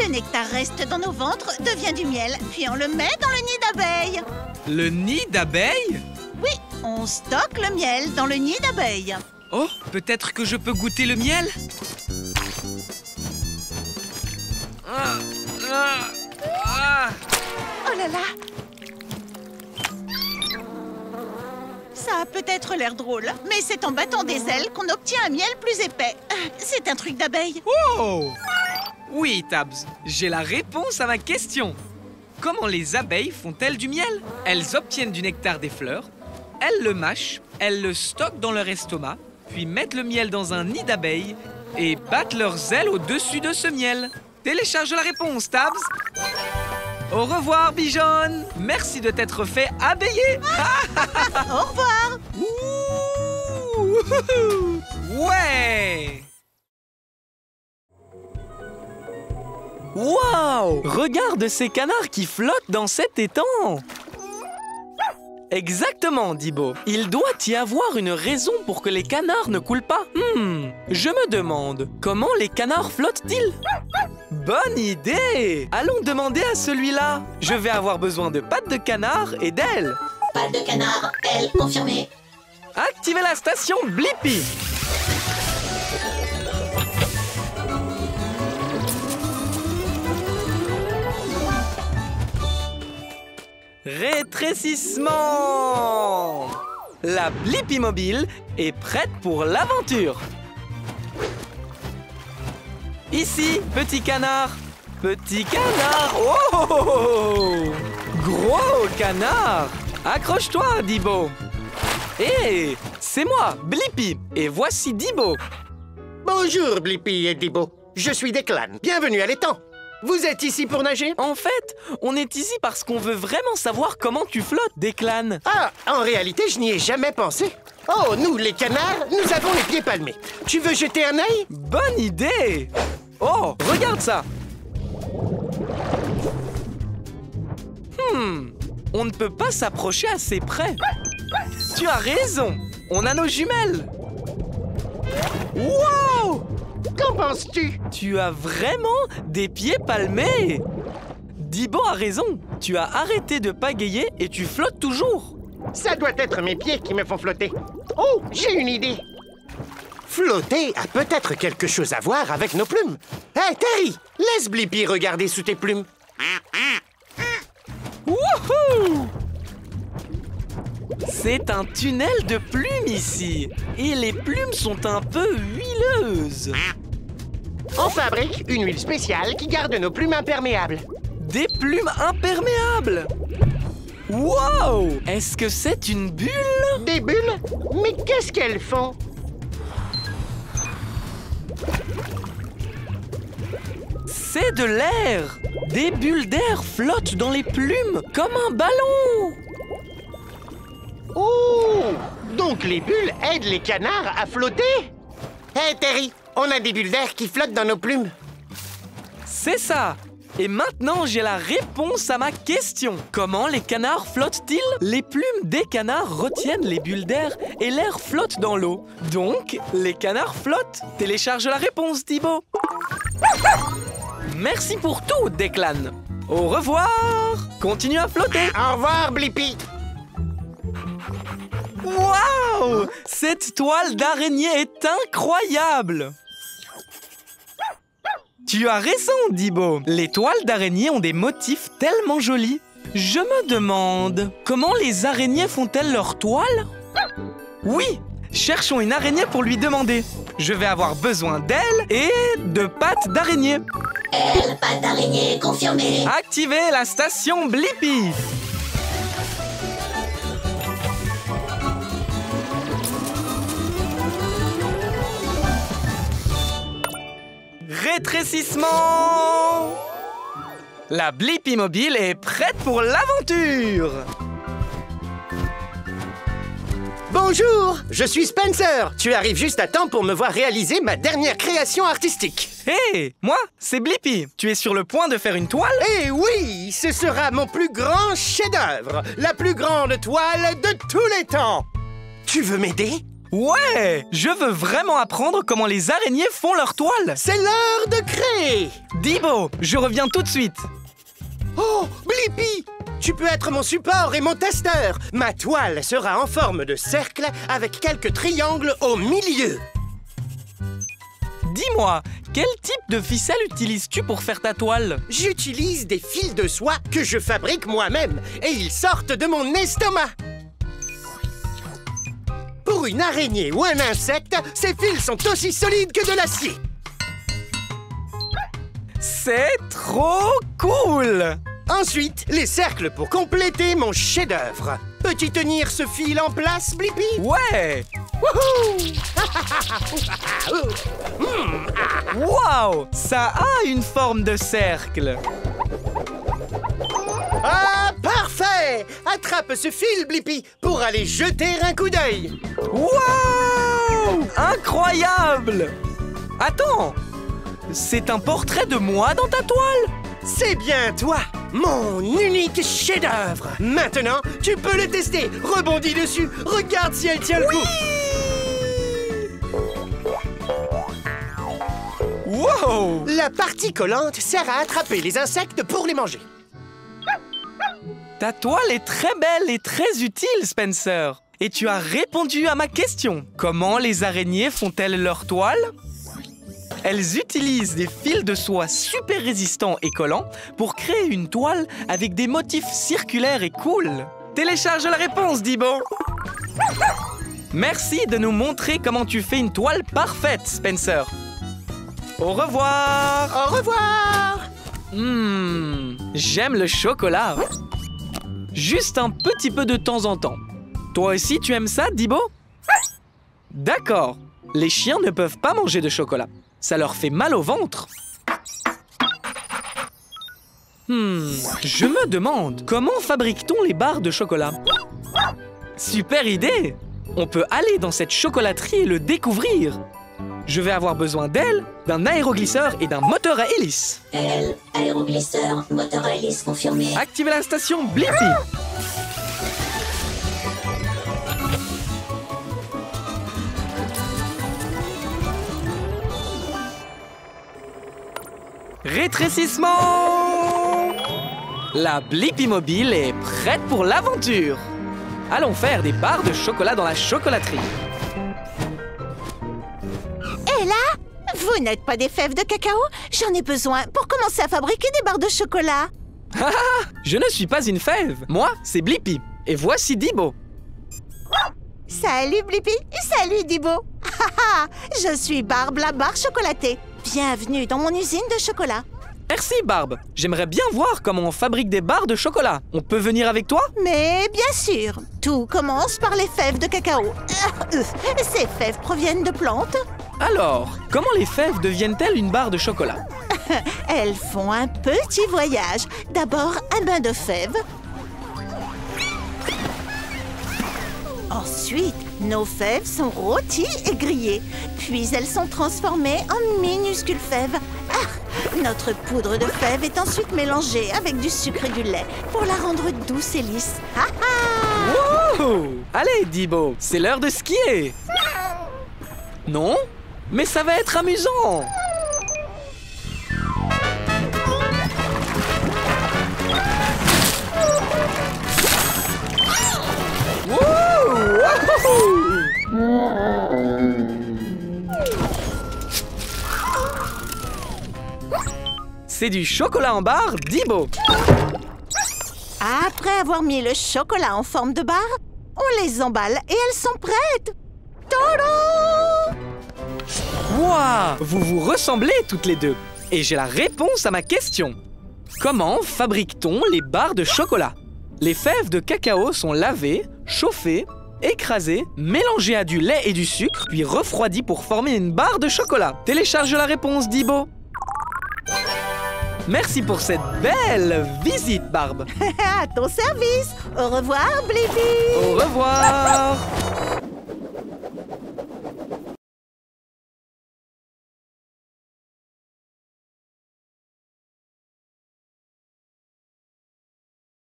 le nectar reste dans nos ventres, devient du miel, puis on le met dans le nid d'abeilles. Le nid d'abeilles? Oui, on stocke le miel dans le nid d'abeilles. Oh, peut-être que je peux goûter le miel? Oh là là! Ça a peut-être l'air drôle, mais c'est en battant des ailes qu'on obtient un miel plus épais. C'est un truc d'abeille. Oh! Oui, Tabs, j'ai la réponse à ma question. Comment les abeilles font-elles du miel? Elles obtiennent du nectar des fleurs, elles le mâchent, elles le stockent dans leur estomac, puis mettent le miel dans un nid d'abeilles et battent leurs ailes au-dessus de ce miel. Télécharge la réponse, Tabs. Au revoir, Bijonne. Merci de t'être fait abeiller. Au revoir. Ouh, ouais. Waouh! Regarde ces canards qui flottent dans cet étang! Exactement, Dibo. Il doit y avoir une raison pour que les canards ne coulent pas. Je me demande, comment les canards flottent-ils? Bonne idée! Allons demander à celui-là. Je vais avoir besoin de pattes de canard et d'ailes. Pattes de canard, elle, confirmé. Activez la station Blippi. Rétrécissement! La Blippi mobile est prête pour l'aventure. Ici, petit canard. Petit canard. Oh! Gros canard. Accroche-toi, Dibo. Hé, c'est moi, Blippi. Et voici Dibo. Bonjour, Blippi et Dibo. Je suis Declan. Bienvenue à l'étang. Vous êtes ici pour nager? En fait, on est ici parce qu'on veut vraiment savoir comment tu flottes, Declan. Ah, en réalité, je n'y ai jamais pensé. Oh, nous, les canards, nous avons les pieds palmés. Tu veux jeter un œil? Bonne idée! Oh, regarde ça! On ne peut pas s'approcher assez près. Tu as raison, on a nos jumelles. Wow! Qu'en penses-tu? Tu as vraiment des pieds palmés. Dibo a raison, tu as arrêté de pagayer et tu flottes toujours. Ça doit être mes pieds qui me font flotter. Oh, j'ai une idée. Flotter a peut-être quelque chose à voir avec nos plumes. Hé, Terry, laisse Blippi regarder sous tes plumes. Wouhou! C'est un tunnel de plumes ici. Et les plumes sont un peu huileuses. On fabrique une huile spéciale qui garde nos plumes imperméables. Des plumes imperméables! Wow! Est-ce que c'est une bulle? Des bulles? Mais qu'est-ce qu'elles font? C'est de l'air! Des bulles d'air flottent dans les plumes comme un ballon! Oh! Donc les bulles aident les canards à flotter? Hé, Terry, on a des bulles d'air qui flottent dans nos plumes. C'est ça! Et maintenant, j'ai la réponse à ma question. Comment les canards flottent-ils? Les plumes des canards retiennent les bulles d'air et l'air flotte dans l'eau. Donc, les canards flottent. Télécharge la réponse, Thibaut. Merci pour tout, Declan. Au revoir. Continue à flotter. Au revoir, Blippi. Waouh! Cette toile d'araignée est incroyable! Tu as raison, Dibo. Les toiles d'araignée ont des motifs tellement jolis. Je me demande, comment les araignées font-elles leurs toiles? Oui, cherchons une araignée pour lui demander. Je vais avoir besoin d'elle et de pattes d'araignée. Elle, patte d'araignée confirmée. Activez la station Blippi. Rétrécissement! La Blippi mobile est prête pour l'aventure! Bonjour, je suis Spencer. Tu arrives juste à temps pour me voir réaliser ma dernière création artistique. Hé, moi, c'est Blippi. Tu es sur le point de faire une toile? Eh oui, ce sera mon plus grand chef-d'œuvre, la plus grande toile de tous les temps. Tu veux m'aider? Ouais! Je veux vraiment apprendre comment les araignées font leur toile! C'est l'heure de créer! Dibo, je reviens tout de suite! Oh, Blippi! Tu peux être mon support et mon testeur! Ma toile sera en forme de cercle avec quelques triangles au milieu. Dis-moi, quel type de ficelle utilises-tu pour faire ta toile? J'utilise des fils de soie que je fabrique moi-même et ils sortent de mon estomac. Pour une araignée ou un insecte, ces fils sont aussi solides que de l'acier. C'est trop cool! Ensuite, les cercles pour compléter mon chef-d'œuvre. Peux-tu tenir ce fil en place, Blippi? Ouais! Wouhou! Waouh! Ça a une forme de cercle! Ah, parfait! Attrape ce fil, Blippi, pour aller jeter un coup d'œil. Waouh! Incroyable! Attends! C'est un portrait de moi dans ta toile? C'est bien toi, mon unique chef-d'œuvre. Maintenant, tu peux le tester. Rebondis dessus. Regarde si elle tient le coup. Wow! La partie collante sert à attraper les insectes pour les manger. Ta toile est très belle et très utile, Spencer. Et tu as répondu à ma question. Comment les araignées font-elles leur toile? Elles utilisent des fils de soie super résistants et collants pour créer une toile avec des motifs circulaires et cool. Télécharge la réponse, Dibo. Merci de nous montrer comment tu fais une toile parfaite, Spencer. Au revoir. Au revoir. J'aime le chocolat. Juste un petit peu de temps en temps. Toi aussi, tu aimes ça, Dibo? D'accord. Les chiens ne peuvent pas manger de chocolat. Ça leur fait mal au ventre. Je me demande, comment fabrique-t-on les barres de chocolat? Super idée! On peut aller dans cette chocolaterie et le découvrir. Je vais avoir besoin d'elle, d'un aéroglisseur et d'un moteur à hélice. Elle, aéroglisseur, moteur à hélice confirmé. Activez la station Blippi. Rétrécissement! La Blippi mobile est prête pour l'aventure. Allons faire des barres de chocolat dans la chocolaterie. Et là, vous n'êtes pas des fèves de cacao? J'en ai besoin pour commencer à fabriquer des barres de chocolat. Je ne suis pas une fève. Moi, c'est Blippi. Et voici Dibo. Salut Blippi, salut Dibo. Je suis Barbe, la barre chocolatée. Bienvenue dans mon usine de chocolat. Merci, Barbe. J'aimerais bien voir comment on fabrique des barres de chocolat. On peut venir avec toi? Mais bien sûr, tout commence par les fèves de cacao. Ces fèves proviennent de plantes. Alors, comment les fèves deviennent-elles une barre de chocolat? Elles font un petit voyage. D'abord, un bain de fèves. Ensuite, Nos fèves sont rôties et grillées. Puis elles sont transformées en minuscules fèves. Ah, notre poudre de fèves est ensuite mélangée avec du sucre et du lait pour la rendre douce et lisse. Ah ah! Wow! Allez, Dibo, c'est l'heure de skier. Non? Mais ça va être amusant. C'est du chocolat en barre, Dibo. Après avoir mis le chocolat en forme de barre, on les emballe et elles sont prêtes. Tadam! Wouah! Vous vous ressemblez toutes les deux. Et j'ai la réponse à ma question. Comment fabrique-t-on les barres de chocolat? Les fèves de cacao sont lavées, chauffées, écrasées, mélangées à du lait et du sucre, puis refroidies pour former une barre de chocolat. Télécharge la réponse, Dibo. Merci pour cette belle visite, Barbe. À ton service. Au revoir, Blippi. Au revoir.